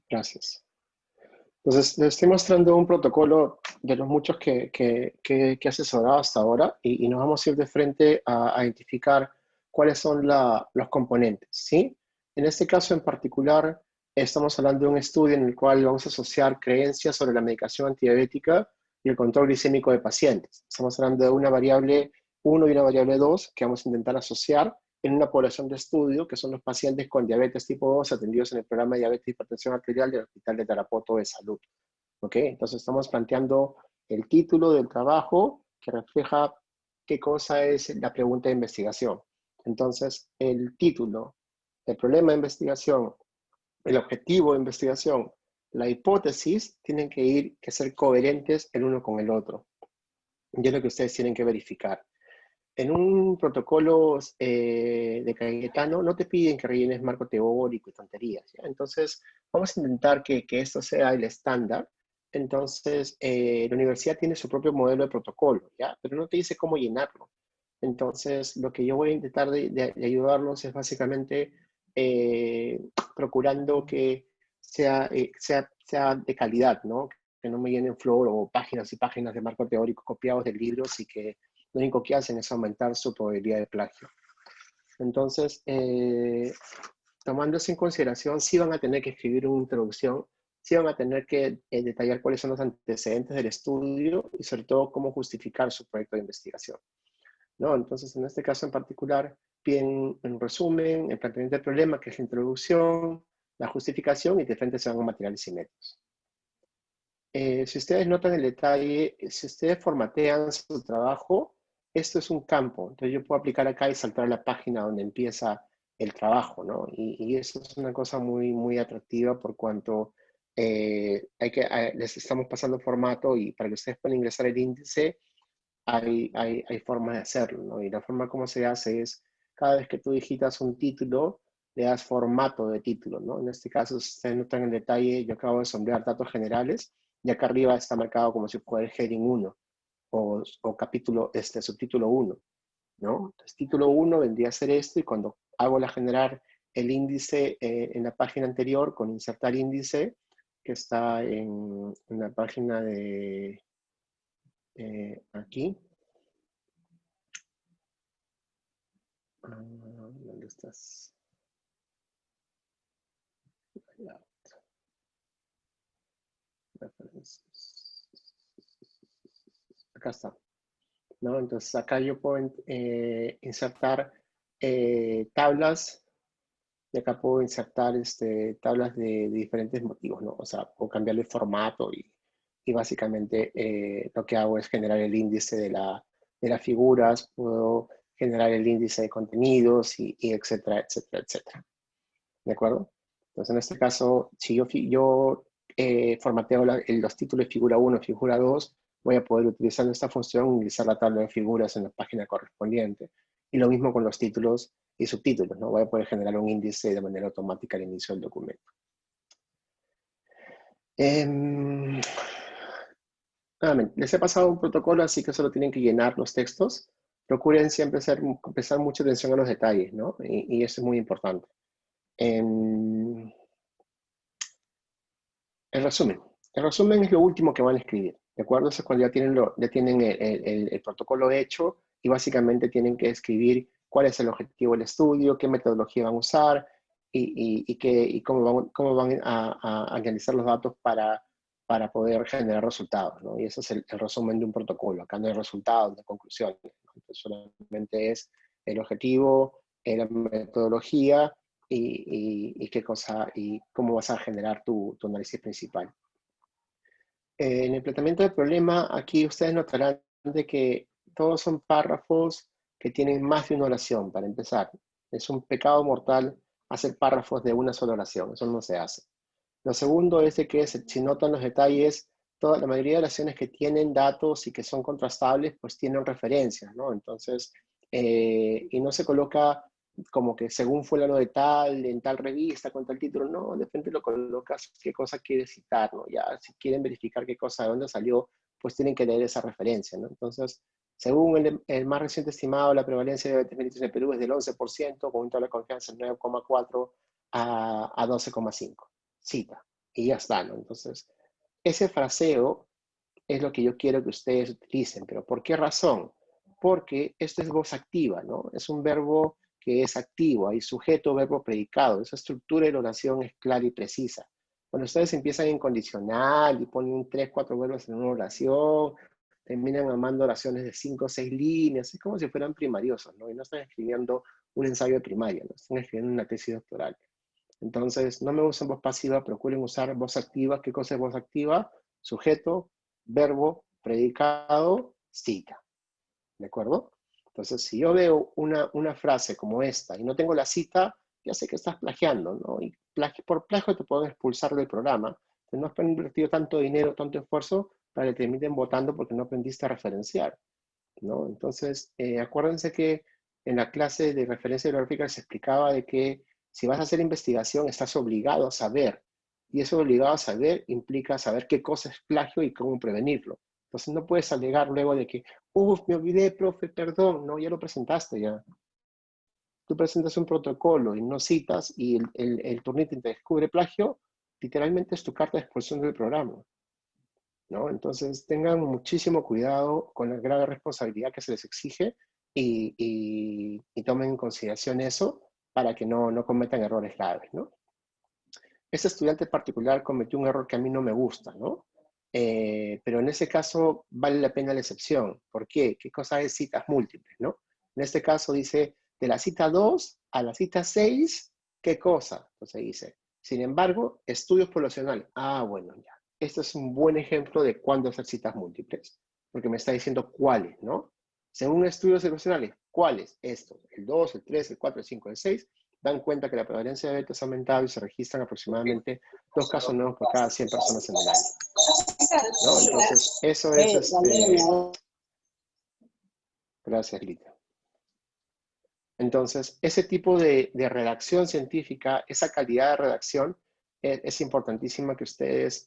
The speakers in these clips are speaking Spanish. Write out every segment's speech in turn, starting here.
Gracias. Entonces, les estoy mostrando un protocolo de los muchos que he asesorado hasta ahora y nos vamos a ir de frente a identificar cuáles son los componentes, ¿sí? En este caso en particular, estamos hablando de un estudio en el cual vamos a asociar creencias sobre la medicación antidiabética y el control glicémico de pacientes. Estamos hablando de una variable 1 y una variable 2 que vamos a intentar asociar en una población de estudio, que son los pacientes con diabetes tipo 2 atendidos en el programa de diabetes y hipertensión arterial del Hospital de Tarapoto de Salud. ¿Ok? Entonces estamos planteando el título del trabajo que refleja qué cosa es la pregunta de investigación. Entonces, el título, el problema de investigación, el objetivo de investigación, la hipótesis, tienen que ser coherentes el uno con el otro. Y es lo que ustedes tienen que verificar. En un protocolo de Cayetano no te piden que rellenes marco teórico y tonterías, ¿ya? Entonces, vamos a intentar que esto sea el estándar. Entonces, la universidad tiene su propio modelo de protocolo, ¿ya? Pero no te dice cómo llenarlo. Entonces, lo que yo voy a intentar de ayudarlos es básicamente procurando que sea de calidad, ¿no? Que no me llenen flor o páginas y páginas de marco teórico copiados de libros y que lo único que hacen es aumentar su probabilidad de plagio. Entonces, tomando eso en consideración, sí van a tener que escribir una introducción, sí van a tener que detallar cuáles son los antecedentes del estudio y sobre todo cómo justificar su proyecto de investigación, ¿no? Entonces, en este caso en particular, piden en resumen el planteamiento del problema, que es la introducción, la justificación y de frente se van a materiales y métodos. Si ustedes notan el detalle, si ustedes formatean su trabajo, esto es un campo. Entonces yo puedo aplicar acá y saltar a la página donde empieza el trabajo, ¿no? Y eso es una cosa muy, muy atractiva por cuanto les estamos pasando formato y para que ustedes puedan ingresar el índice, hay formas de hacerlo, ¿no? Y la forma como se hace es, cada vez que tú digitas un título, le das formato de título, ¿no? En este caso, si ustedes notan el detalle, yo acabo de sombrear datos generales, y acá arriba está marcado como si fuera el heading 1 o capítulo, subtítulo 1, ¿no? Entonces, título 1 vendría a ser esto y cuando hago generar el índice en la página anterior con insertar índice, que está en la página de aquí. ¿Dónde estás? Acá está, ¿no? Entonces acá yo puedo insertar tablas y acá puedo insertar tablas de diferentes motivos, ¿no? O sea, puedo cambiarle el formato y básicamente lo que hago es generar el índice de las figuras, puedo generar el índice de contenidos y etcétera, etcétera, etcétera. ¿De acuerdo? Entonces, en este caso, si yo formateo los títulos de figura 1 y figura 2, voy a poder utilizar esta función, utilizar la tabla de figuras en la página correspondiente. Y lo mismo con los títulos y subtítulos, ¿no? Voy a poder generar un índice de manera automática al inicio del documento. Les he pasado un protocolo, así que solo tienen que llenar los textos. Procuren siempre prestar mucha atención a los detalles, ¿no? Y eso es muy importante. El resumen. El resumen es lo último que van a escribir, ¿de acuerdo? Eso es cuando ya tienen el protocolo hecho y básicamente tienen que escribir cuál es el objetivo del estudio, qué metodología van a usar y cómo van a analizar los datos para poder generar resultados, ¿no? Y ese es el resumen de un protocolo. Acá no hay resultados, no hay conclusiones, ¿no? Entonces solamente es el objetivo, la metodología y qué cosa y cómo vas a generar tu análisis principal. En el planteamiento del problema, aquí ustedes notarán de que todos son párrafos que tienen más de una oración, para empezar. Es un pecado mortal hacer párrafos de una sola oración, eso no se hace. Lo segundo es de que si notan los detalles, la mayoría de oraciones que tienen datos y que son contrastables, pues tienen referencias, ¿no? Entonces, y no se coloca como que según fulano de tal, en tal revista, con tal título, no, de frente lo colocas qué cosa quieres citar, ¿no? Ya, si quieren verificar qué cosa, de dónde salió, pues tienen que leer esa referencia, ¿no? Entonces, según el más reciente estimado, la prevalencia de diabetes mellitus en Perú es del 11%, con un intervalo de confianza de 9,4 a 12,5. Cita. y ya está, ¿no? Entonces, ese fraseo es lo que yo quiero que ustedes utilicen, pero ¿por qué razón? Porque esto es voz activa, ¿no? Es un verbo que es activo, hay sujeto, verbo, predicado. Esa estructura de la oración es clara y precisa. Cuando ustedes empiezan en condicional y ponen 3, 4 verbos en una oración, terminan armando oraciones de 5 o 6 líneas, es como si fueran primariosos, ¿no? Y no están escribiendo un ensayo de primaria, ¿no? Están escribiendo una tesis doctoral. Entonces, no me usen voz pasiva, procuren usar voz activa. ¿Qué cosa es voz activa? Sujeto, verbo, predicado, cita. ¿De acuerdo? Entonces, si yo veo una frase como esta y no tengo la cita, ya sé que estás plagiando, ¿no? Y por plagio te pueden expulsar del programa. No has invertido tanto dinero, tanto esfuerzo para que te terminen votando porque no aprendiste a referenciar, ¿no? Entonces, acuérdense que en la clase de referencia bibliográfica se explicaba de que si vas a hacer investigación estás obligado a saber, y eso obligado a saber implica saber qué cosa es plagio y cómo prevenirlo. Entonces no puedes alegar luego de que, uff, me olvidé, profe, perdón, no, ya lo presentaste ya. Tú presentas un protocolo y no citas y el Turnitin te descubre plagio, literalmente es tu carta de expulsión del programa, ¿no? Entonces tengan muchísimo cuidado con la grave responsabilidad que se les exige y tomen en consideración eso para que no cometan errores graves, ¿no? Este estudiante particular cometió un error que a mí no me gusta, ¿no? Pero en ese caso vale la pena la excepción. ¿Por qué? ¿Qué cosa es citas múltiples, no? En este caso dice, de la cita 2 a la cita 6, ¿qué cosa? Entonces dice, sin embargo, estudios poblacionales. Ah, bueno, ya. Este es un buen ejemplo de cuándo hacer citas múltiples, porque me está diciendo cuáles, ¿no? Según estudios poblacionales, ¿cuáles? Estos, el 2, el 3, el 4, el 5, el 6, dan cuenta que la prevalencia de eventos ha aumentado y se registran aproximadamente 2 casos nuevos por cada 100 personas en el año, ¿no? Entonces, eso es, gracias, Lita. Entonces, ese tipo de redacción científica, esa calidad de redacción, es importantísima que ustedes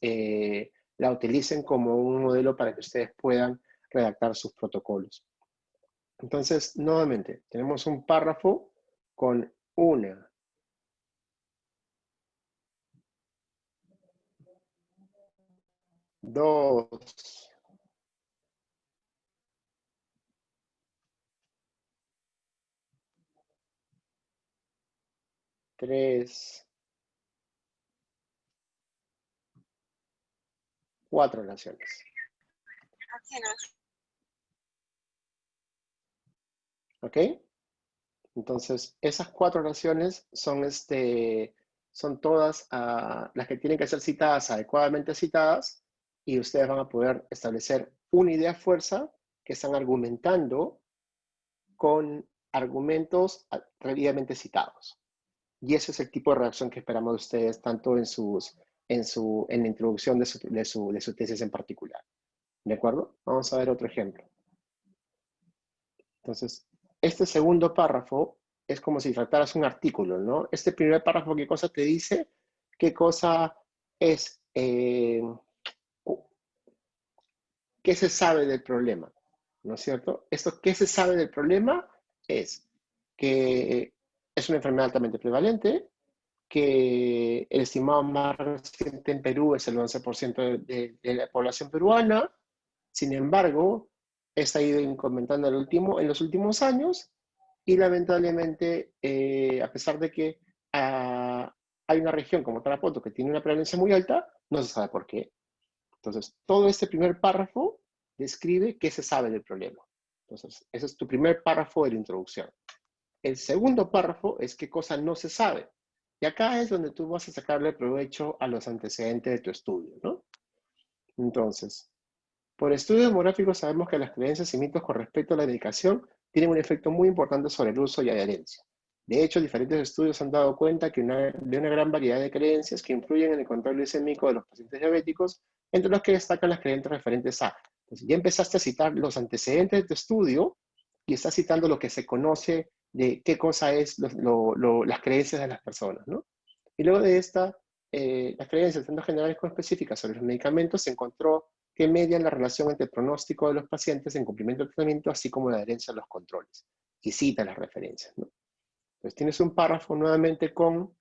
la utilicen como un modelo para que ustedes puedan redactar sus protocolos. Entonces, nuevamente, tenemos un párrafo con 1, 2, 3, 4 oraciones. ¿Ok? Entonces, esas 4 oraciones son todas las que tienen que ser citadas, adecuadamente citadas, y ustedes van a poder establecer una idea fuerza que están argumentando con argumentos previamente citados. Y ese es el tipo de redacción que esperamos de ustedes, tanto en la introducción de su tesis en particular. ¿De acuerdo? Vamos a ver otro ejemplo. Entonces, este segundo párrafo es como si trataras un artículo, ¿no? Este primer párrafo, ¿qué cosa te dice? ¿Qué cosa es? ¿Qué se sabe del problema? ¿No es cierto? Esto, ¿qué se sabe del problema? Es que es una enfermedad altamente prevalente, que el estimado más reciente en Perú es el 11% de la población peruana. Sin embargo, está ido incrementando en los últimos años y lamentablemente, a pesar de que hay una región como Tarapoto que tiene una prevalencia muy alta, no se sabe por qué. Entonces, todo este primer párrafo describe qué se sabe del problema. Entonces, ese es tu primer párrafo de la introducción. El segundo párrafo es qué cosa no se sabe. Y acá es donde tú vas a sacarle provecho a los antecedentes de tu estudio, ¿no? Entonces, por estudios demográficos sabemos que las creencias y mitos con respecto a la medicación tienen un efecto muy importante sobre el uso y adherencia. De hecho, diferentes estudios han dado cuenta de una gran variedad de creencias que influyen en el control glicémico de los pacientes diabéticos, entre los que destacan las creencias referentes a. Entonces, ya empezaste a citar los antecedentes de tu estudio y estás citando lo que se conoce de qué cosa es las creencias de las personas, ¿no? Y luego de las creencias, tanto generales como específicas sobre los medicamentos, se encontró que median la relación entre el pronóstico de los pacientes en cumplimiento del tratamiento, así como la adherencia a los controles. Y cita las referencias, ¿no? Entonces tienes un párrafo nuevamente con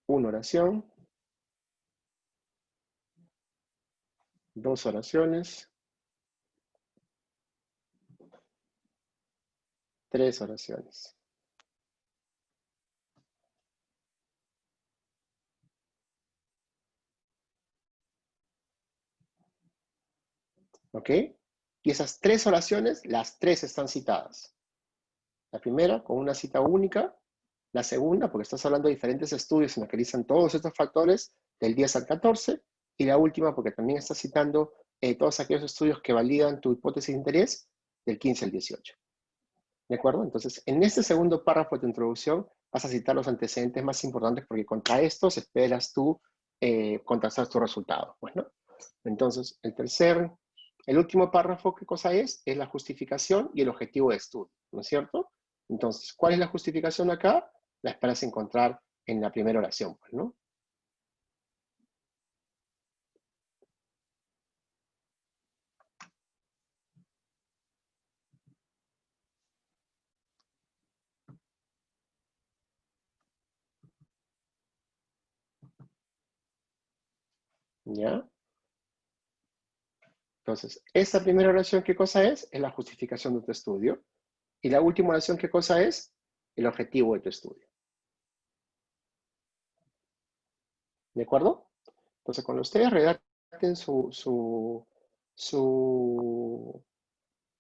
una oración, 2 oraciones, 3 oraciones. ¿Ok? Y esas 3 oraciones, las 3 están citadas. La primera, con una cita única. La segunda, porque estás hablando de diferentes estudios en los que analizan todos estos factores, del 10 al 14. Y la última, porque también estás citando todos aquellos estudios que validan tu hipótesis de interés, del 15 al 18. ¿De acuerdo? Entonces, en este segundo párrafo de tu introducción, vas a citar los antecedentes más importantes porque contra estos esperas tú contrastar tu resultado. Bueno, entonces, el último párrafo, ¿qué cosa es? Es la justificación y el objetivo de estudio, ¿no es cierto? Entonces, ¿cuál es la justificación acá? La esperas encontrar en la primera oración, pues, ¿no? ¿Ya? Entonces, esta primera oración, ¿qué cosa es? Es la justificación de tu estudio. Y la última oración, ¿qué cosa es? El objetivo de tu estudio. ¿De acuerdo? Entonces, cuando ustedes redacten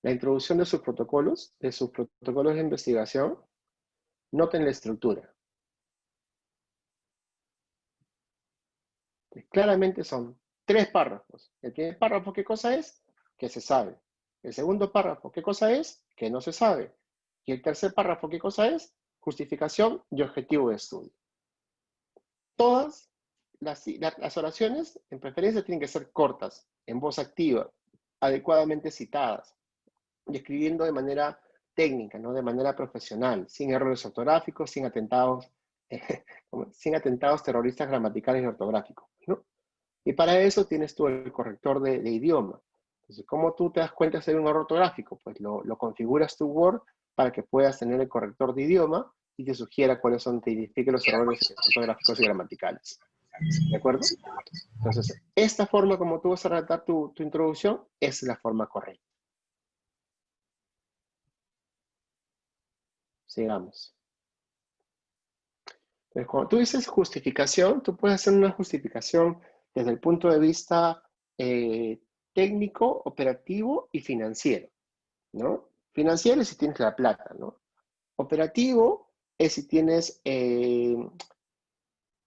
la introducción de sus protocolos de investigación, noten la estructura. Claramente son 3 párrafos. El primer párrafo, ¿qué cosa es? Que se sabe. El segundo párrafo, ¿qué cosa es? Que no se sabe. Y el tercer párrafo, ¿qué cosa es? Justificación y objetivo de estudio. Todas las oraciones, en preferencia, tienen que ser cortas, en voz activa, adecuadamente citadas, y escribiendo de manera técnica, ¿no? De manera profesional, sin errores ortográficos, sin atentados terroristas gramaticales y ortográficos, ¿no? Y para eso tienes tú el corrector de idioma. Entonces, ¿cómo tú te das cuenta si hay un error ortográfico? Pues lo configuras tu Word para que puedas tener el corrector de idioma y te sugiera cuáles son, te identifique los errores ortográficos y gramaticales. ¿De acuerdo? Entonces, esta forma como tú vas a redactar tu introducción es la forma correcta. Sigamos. Entonces, cuando tú dices justificación, tú puedes hacer una justificación desde el punto de vista técnico, operativo y financiero, ¿no? Financiero es si tienes la plata, ¿no? Operativo es si tienes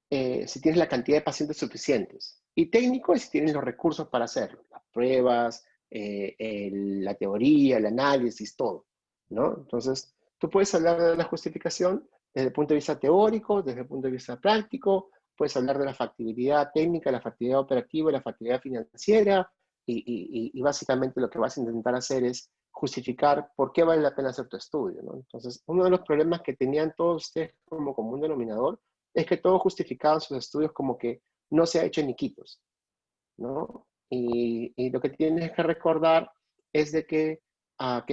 la cantidad de pacientes suficientes. Y técnico es si tienes los recursos para hacerlo, las pruebas, la teoría, el análisis, todo, ¿no? Entonces, tú puedes hablar de la justificación desde el punto de vista teórico, desde el punto de vista práctico, puedes hablar de la factibilidad técnica, la factibilidad operativa, la factibilidad financiera, y básicamente lo que vas a intentar hacer es justificar por qué vale la pena hacer tu estudio, ¿no? Entonces, uno de los problemas que tenían todos ustedes como común denominador es que todos justificaban sus estudios como que no se ha hecho en Iquitos, ¿no? Y lo que tienes que recordar es de que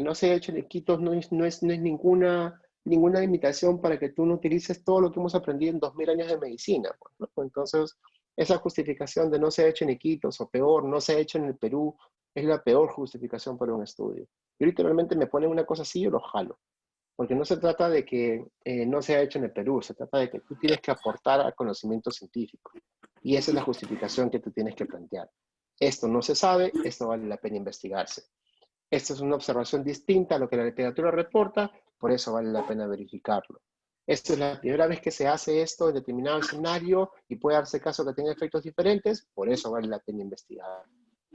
no se ha hecho en Iquitos no es ninguna limitación para que tú no utilices todo lo que hemos aprendido en 2000 años de medicina, pues, ¿no? Entonces, esa justificación de no se ha hecho en Iquitos, o peor, no se ha hecho en el Perú, es la peor justificación para un estudio. Y literalmente me ponen una cosa así y yo lo jalo. Porque no se trata de que no se ha hecho en el Perú, se trata de que tú tienes que aportar al conocimiento científico. Y esa es la justificación que tú tienes que plantear. Esto no se sabe, esto vale la pena investigarse. Esta es una observación distinta a lo que la literatura reporta, por eso vale la pena verificarlo. Esta es la primera vez que se hace esto en determinado escenario y puede darse caso que tenga efectos diferentes, por eso vale la pena investigar,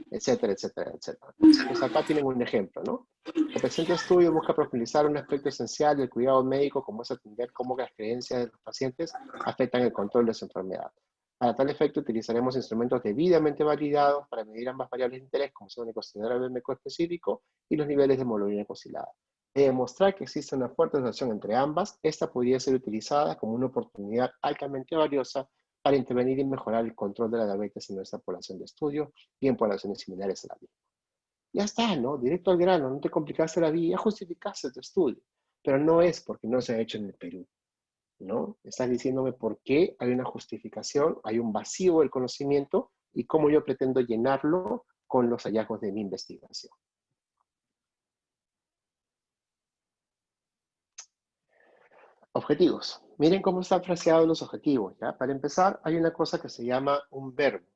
etcétera, etcétera, etcétera. Entonces acá tienen un ejemplo, ¿no? El presente estudio busca profundizar un aspecto esencial del cuidado médico, como es atender cómo las creencias de los pacientes afectan el control de su enfermedad. Para tal efecto, utilizaremos instrumentos debidamente validados para medir ambas variables de interés, como son el cuestionario BMC específico y los niveles de hemoglobina glucosilada. De demostrar que existe una fuerte asociación entre ambas, esta podría ser utilizada como una oportunidad altamente valiosa para intervenir y mejorar el control de la diabetes en nuestra población de estudio y en poblaciones similares a la misma. Ya está, ¿no? Directo al grano, no te complicaste la vida, ya justificaste tu estudio. Pero no es porque no se ha hecho en el Perú, ¿no? Estás diciéndome por qué hay una justificación, hay un vacío del conocimiento y cómo yo pretendo llenarlo con los hallazgos de mi investigación. Objetivos. Miren cómo están fraseados los objetivos, ¿ya? Para empezar, hay una cosa que se llama un verbo.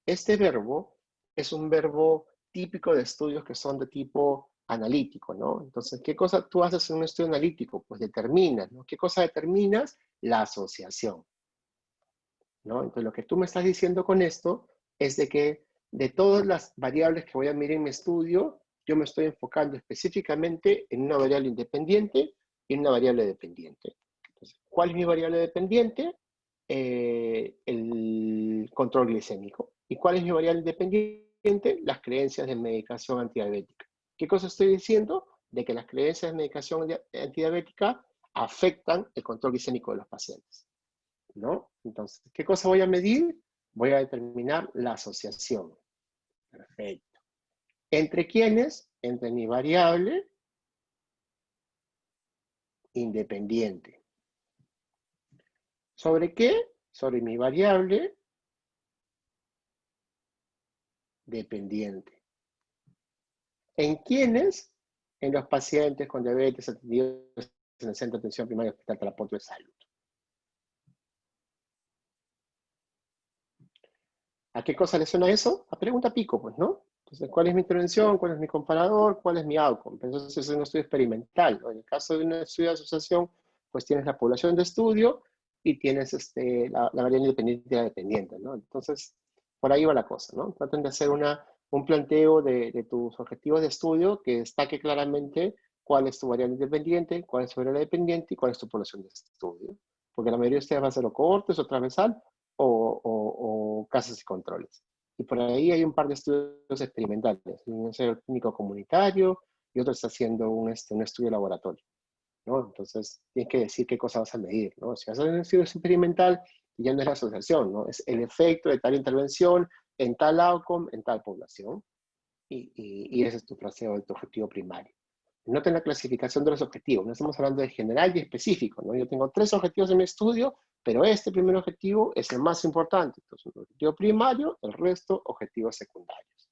Este verbo es un verbo típico de estudios que son de tipo analítico, ¿no? Entonces, ¿qué cosa tú haces en un estudio analítico? Pues determinas, ¿no? ¿Qué cosa determinas? La asociación, ¿no? Entonces, lo que tú me estás diciendo con esto es de que de todas las variables que voy a medir en mi estudio, yo me estoy enfocando específicamente en una variable independiente y en una variable dependiente. Entonces, ¿cuál es mi variable dependiente? El control glicémico. ¿Y cuál es mi variable independiente? Las creencias de medicación antidiabética. ¿Qué cosa estoy diciendo? De que las creencias de medicación antidiabética afectan el control glicémico de los pacientes, ¿no? Entonces, ¿qué cosa voy a medir? Voy a determinar la asociación. Perfecto. ¿Entre quiénes? Entre mi variable independiente. ¿Sobre qué? Sobre mi variable dependiente. ¿En quiénes? En los pacientes con diabetes atendidos en el Centro de Atención Primaria Hospital Tarapoto de Salud. ¿A qué cosa le suena eso? A pregunta pico, pues, ¿no? Entonces, ¿cuál es mi intervención? ¿Cuál es mi comparador? ¿Cuál es mi outcome? Entonces, es un estudio experimental, ¿no? En el caso de un estudio de asociación, pues tienes la población de estudio y tienes la variable independiente y la dependiente, ¿no? Entonces, por ahí va la cosa, ¿no? Traten de hacer un planteo de tus objetivos de estudio que destaque claramente cuál es tu variable independiente, cuál es tu variable dependiente y cuál es tu población de estudio. Porque la mayoría de ustedes va a ser o cohortes o transversal o casas y controles. Y por ahí hay un par de estudios experimentales, un ensayo clínico comunitario y otro está haciendo un estudio laboratorio, ¿no? Entonces, tienes que decir qué cosa vas a medir, ¿no? Si vas a hacer un estudio experimental, ya no es la asociación, ¿no? Es el efecto de tal intervención en tal outcome, en tal población, y ese es tu fraseo de tu objetivo primario. Noten la clasificación de los objetivos. No estamos hablando de general y específico, ¿no? Yo tengo 3 objetivos en mi estudio, pero este primer objetivo es el más importante. Entonces, un objetivo primario, el resto, objetivos secundarios.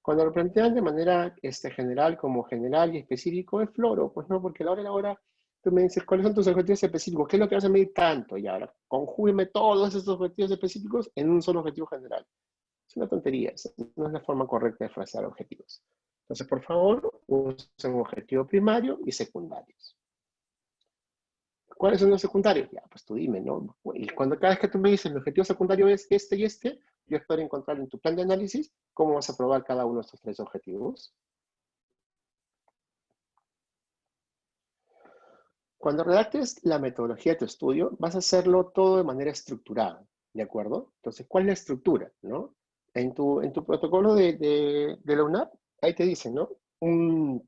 Cuando lo plantean de manera general, como general y específico, es floro, pues no, porque a la hora tú me dices, ¿cuáles son tus objetivos específicos? ¿Qué es lo que vas a medir tanto? Y ahora, conjúgueme todos esos objetivos específicos en un solo objetivo general. Es una tontería, no es la forma correcta de frasear objetivos. Entonces, por favor, usen objetivo primario y secundarios. ¿Cuáles son los secundarios? Ya, pues tú dime, ¿no? Y cuando cada vez que tú me dices, el objetivo secundario es este y este, yo espero encontrar en tu plan de análisis cómo vas a probar cada uno de estos 3 objetivos. Cuando redactes la metodología de tu estudio, vas a hacerlo todo de manera estructurada, ¿de acuerdo? Entonces, ¿cuál es la estructura, no? En tu protocolo de la UNAP, ahí te dicen, ¿no? Un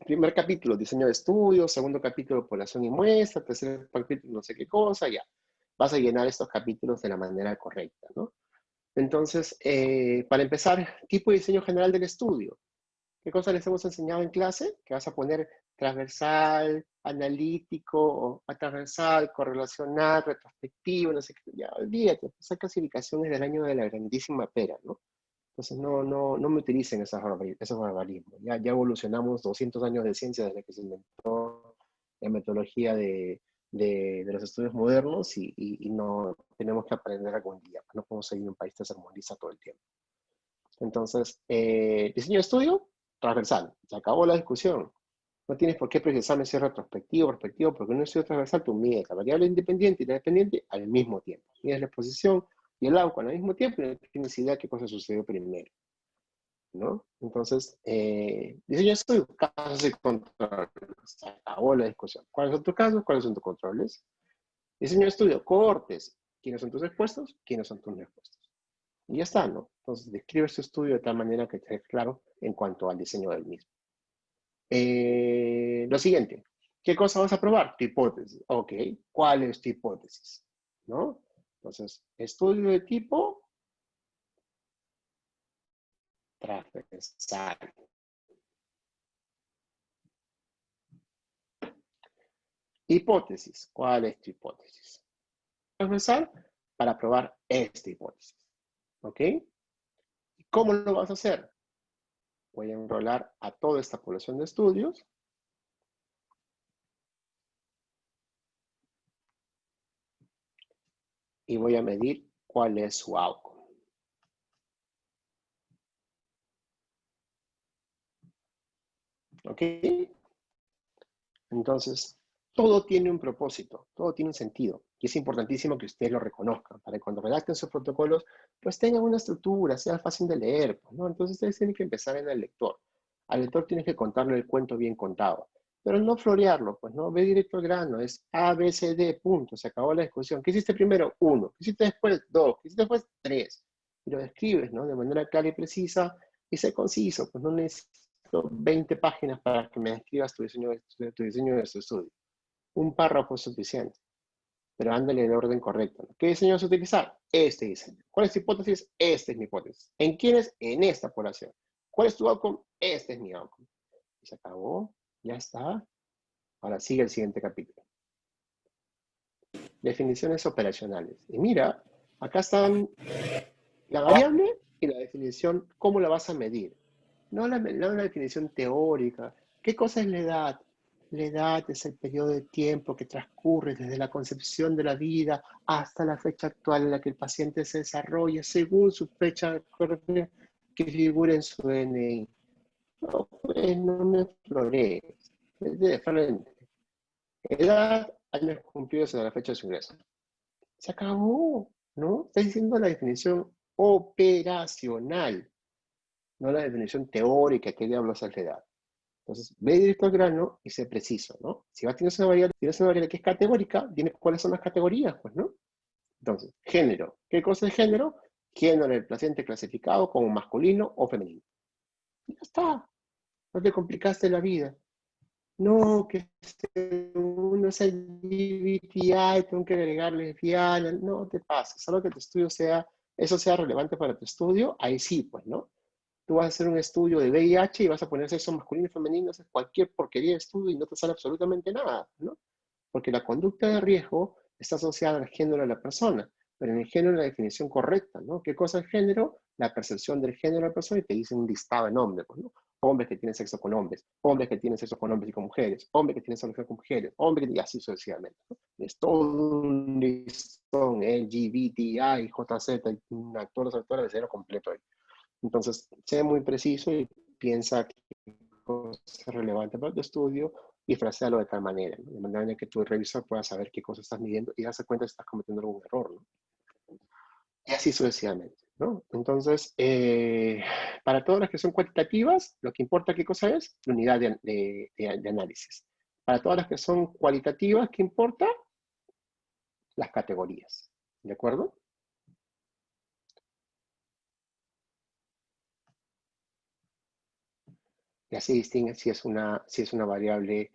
primer capítulo, diseño de estudio, segundo capítulo, población y muestra, tercer capítulo, no sé qué cosa, ya. Vas a llenar estos capítulos de la manera correcta, ¿no? Entonces, para empezar, tipo de diseño general del estudio. ¿Qué cosas les hemos enseñado en clase? Que vas a poner transversal, analítico, transversal, correlacional, retrospectivo, no sé qué. Ya, olvídate, esa clasificación es del año de la grandísima pera, ¿no? Entonces no me utilicen esos barbarismos. Ya evolucionamos 200 años de ciencia desde que se inventó la metodología de los estudios modernos y no tenemos que aprender algún día. No podemos seguir en un país que se armoniza todo el tiempo. Entonces, diseño de estudio, transversal. Se acabó la discusión. No tienes por qué precisarme si es retrospectivo o perspectivo, porque en un estudio transversal tú mides la variable independiente y la dependiente al mismo tiempo. Mides la exposición y el outcome al mismo tiempo y no tienes idea qué cosa sucedió primero, ¿no? Entonces, diseño de estudio, casos y controles. Se acabó la discusión. ¿Cuáles son tus casos? ¿Cuáles son tus controles? Diseño de estudio, cohortes. ¿Quiénes son tus expuestos? ¿Quiénes son tus no expuestos? Y ya está, ¿no? Entonces, describe este estudio de tal manera que esté claro en cuanto al diseño del mismo. Lo siguiente, ¿qué cosa vas a probar? Tu hipótesis. Ok, ¿cuál es tu hipótesis? ¿No? Entonces, estudio de tipo transversal. Hipótesis. ¿Cuál es tu hipótesis? Transversal para probar esta hipótesis. ¿Ok? ¿Cómo lo vas a hacer? Voy a enrolar a toda esta población de estudios. Y voy a medir cuál es su outcome. ¿Ok? Entonces, todo tiene un propósito, todo tiene un sentido. Y es importantísimo que ustedes lo reconozcan, para que cuando redacten sus protocolos, pues tengan una estructura, sea fácil de leer, pues, ¿no? Entonces ustedes tienen que empezar en el lector. Al lector tienes que contarle el cuento bien contado, pero no florearlo, pues, ¿no? Ve directo al grano, es A, B, C, D, punto, se acabó la discusión. ¿Qué hiciste primero? 1. ¿Qué hiciste después? 2. ¿Qué hiciste después? 3. Y lo describes, ¿no? De manera clara y precisa y sé conciso, pues no necesito 20 páginas para que me describas tu diseño de tu estudio. Un párrafo es suficiente, pero ándale en el orden correcto, ¿no? ¿Qué diseño vas a utilizar? Este diseño. ¿Cuál es tu hipótesis? Esta es mi hipótesis. ¿En quiénes? En esta población. ¿Cuál es tu outcome? Este es mi outcome. Y se acabó, ya está. Ahora sigue el siguiente capítulo. Definiciones operacionales. Y mira, acá están la variable y la definición, ¿cómo la vas a medir? No la definición teórica. ¿Qué cosa es la edad? La edad es el periodo de tiempo que transcurre desde la concepción de la vida hasta la fecha actual en la que el paciente se desarrolla según su fecha que figura en su DNI. No, pues no me florees. Es de frente. Edad, años cumplidos en la fecha de su ingreso. Se acabó, ¿no? Está diciendo la definición operacional, no la definición teórica, qué diablos es la edad. Entonces, ve directo al grano y sé preciso, ¿no? Si vas tienes una variable que es categórica, dime cuáles son las categorías, pues, ¿no? Entonces, género. ¿Qué cosa es género? Género del paciente clasificado como masculino o femenino. Y ya está. No te complicaste la vida. No, que uno es LGBTI, tengo que agregarle lesbiana. No te pases. Solo que tu estudio eso sea relevante para tu estudio, ahí sí, pues, ¿no? Tú vas a hacer un estudio de VIH y vas a poner sexo masculino y femenino, haces cualquier porquería de estudio y no te sale absolutamente nada, ¿no? Porque la conducta de riesgo está asociada al género de la persona, pero en el género la definición correcta, ¿no? ¿Qué cosa es género? La percepción del género de la persona y te dice un listado de nombres, pues, ¿no? Hombres que tienen sexo con hombres, hombres que tienen sexo con hombres y con mujeres, hombres que tienen sexo con mujeres, hombres y así sucesivamente, ¿no? Es todo un listón, LGBTI, JZ, todos los actores de cero completo ahí. Entonces, sé muy preciso y piensa qué cosa es relevante para tu estudio y frasealo de tal manera, ¿no? De manera que tu revisor pueda saber qué cosa estás midiendo y darse cuenta si estás cometiendo algún error, ¿no? Y así sucesivamente, ¿no? Entonces, para todas las que son cuantitativas, lo que importa qué cosa es, la unidad de análisis. Para todas las que son cualitativas, ¿qué importa? Las categorías, ¿de acuerdo? Y así distingue si es una variable.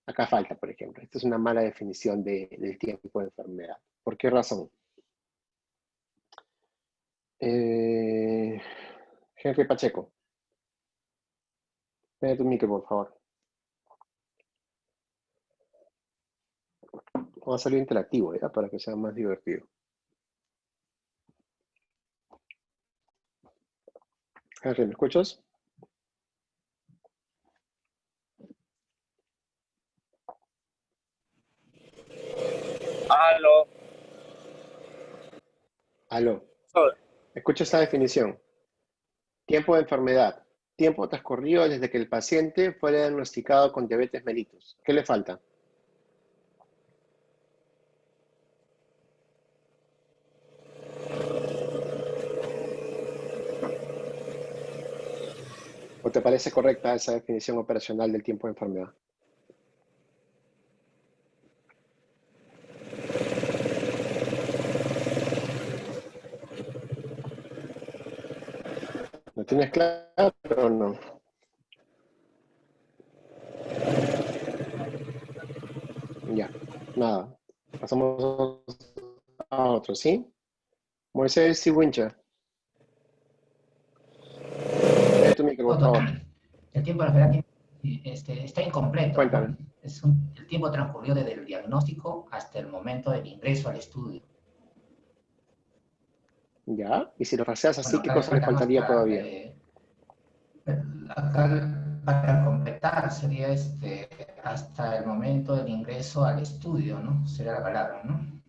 Acá falta, por ejemplo. Esta es una mala definición del tiempo de enfermedad. ¿Por qué razón? Henry Pacheco, ven tu micro, por favor. Vamos a salir interactivo, ¿ya? Para que sea más divertido. Henry, ¿me escuchas? Aló. Aló. Escucha esta definición. Tiempo de enfermedad. Tiempo transcurrido desde que el paciente fue diagnosticado con diabetes mellitus. ¿Qué le falta? ¿O te parece correcta esa definición operacional del tiempo de enfermedad? ¿Lo tienes claro o no? Ya, nada. Pasamos a otro, ¿sí? Moisés Wincher. Lee tu micro, por favor. El tiempo de la enfermedad está incompleto, ¿no? Cuéntame. El tiempo transcurrió desde el diagnóstico hasta el momento del ingreso al estudio. ¿Ya? Y si lo fraseas así, Bueno, ¿qué acá le cosa le faltamos faltaría hasta, todavía? acá para completar sería hasta el momento del ingreso al estudio, ¿no? Sería la palabra, ¿no?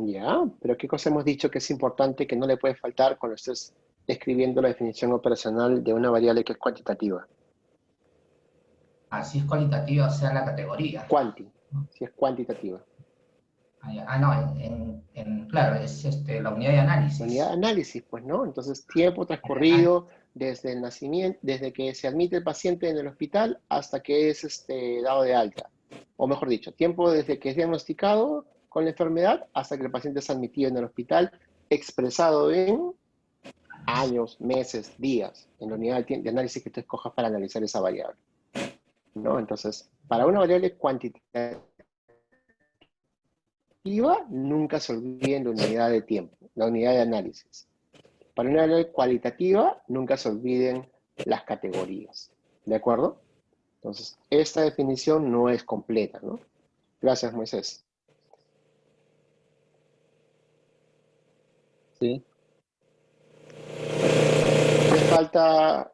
Ya, pero ¿qué cosa hemos dicho que es importante que no le puede faltar cuando estés escribiendo la definición operacional de una variable que es cuantitativa? Así es cualitativa, o sea, la categoría, Cuanti, ¿no? si es cuantitativa. No, claro, es la unidad de La unidad de análisis. análisis, pues, ¿no? Entonces, tiempo Ah, transcurrido desde el nacimiento, desde que se admite el paciente en el hospital hasta que es dado de alta. O mejor dicho, tiempo desde que es diagnosticado con la enfermedad hasta que el paciente es admitido en el hospital, expresado en años, meses, días, en la unidad de análisis que tú escojas para analizar esa variable, ¿no? Entonces, para una variable cuantitativa, nunca se olviden la unidad de tiempo, la unidad de análisis. Para una variable cualitativa, nunca se olviden las categorías, ¿de acuerdo? Entonces, esta definición no es completa, ¿no? Gracias, Moisés. Sí, ¿Qué falta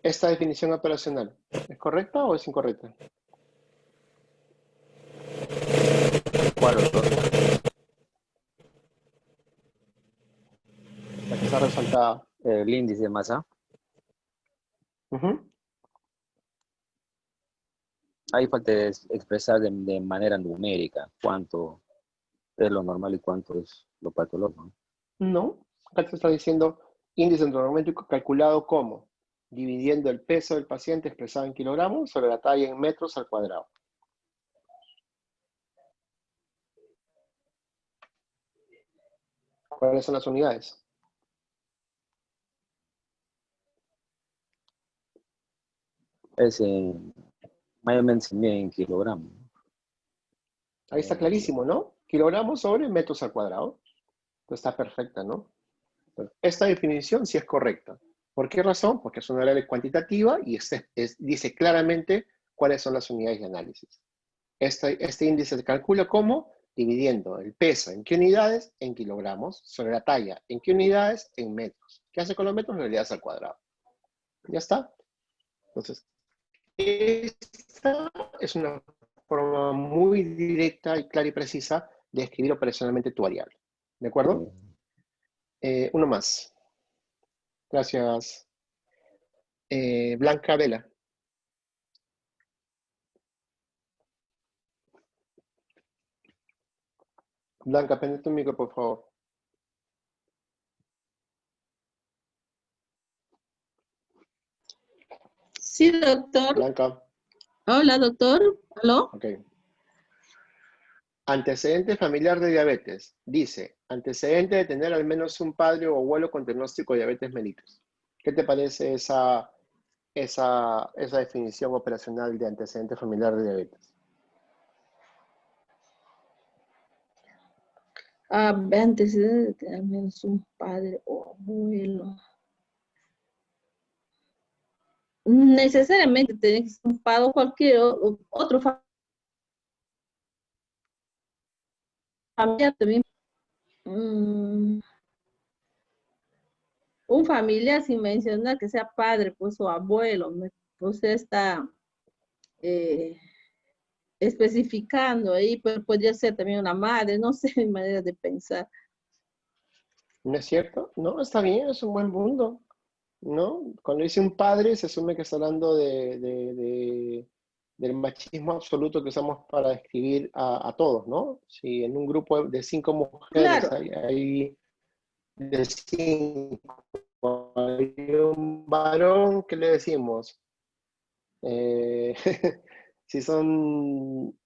esta definición operacional? ¿Es correcta o es incorrecta? ¿cuál, doctor? La que está resaltada. El índice de masa. Ujú. Ahí falta expresar de manera numérica cuánto es lo normal y cuánto es lo patológico. No, acá te está diciendo índice antropométrico calculado como dividiendo el peso del paciente expresado en kilogramos sobre la talla en metros al cuadrado. ¿Cuáles son las unidades? Es mayormente se mide en kilogramos. Ahí está clarísimo, ¿no? Kilogramos sobre metros al cuadrado. Entonces está perfecta, ¿no? Entonces, esta definición sí es correcta. ¿Por qué razón? Porque es una variable cuantitativa y dice claramente cuáles son las unidades de análisis. Este índice se calcula como dividiendo el peso en qué unidades, en kilogramos, sobre la talla, en qué unidades, en metros. ¿Qué hace con los metros? Unidades al cuadrado. Ya está. Entonces, esta es una forma muy directa y clara y precisa de escribir operacionalmente tu variable. ¿De acuerdo? Uno más. Gracias. Blanca Vela. Blanca, prende tu micro, por favor. Sí, doctor. Blanca, Hola, doctor. ¿Aló? ok. Antecedente familiar de diabetes. Dice, antecedente de tener al menos un padre o abuelo con diagnóstico de diabetes mellitus. ¿Qué te parece esa definición operacional de antecedente familiar de diabetes? Antecedentes de tener al menos un padre o abuelo. Necesariamente tiene que ser un padre o cualquier otro familiar también. Mm, un familiar sin mencionar que sea padre, pues, o abuelo, pues está eh, especificando ahí, pero podría ser también una madre, no sé, mi manera de pensar. ¿No es cierto? No, está bien, es un buen mundo, ¿no? Cuando dice un padre, se asume que está hablando del machismo absoluto que usamos para describir a todos, ¿no? Si en un grupo de 5 mujeres Claro, hay de 5, hay un varón, ¿qué le decimos? Eh, si son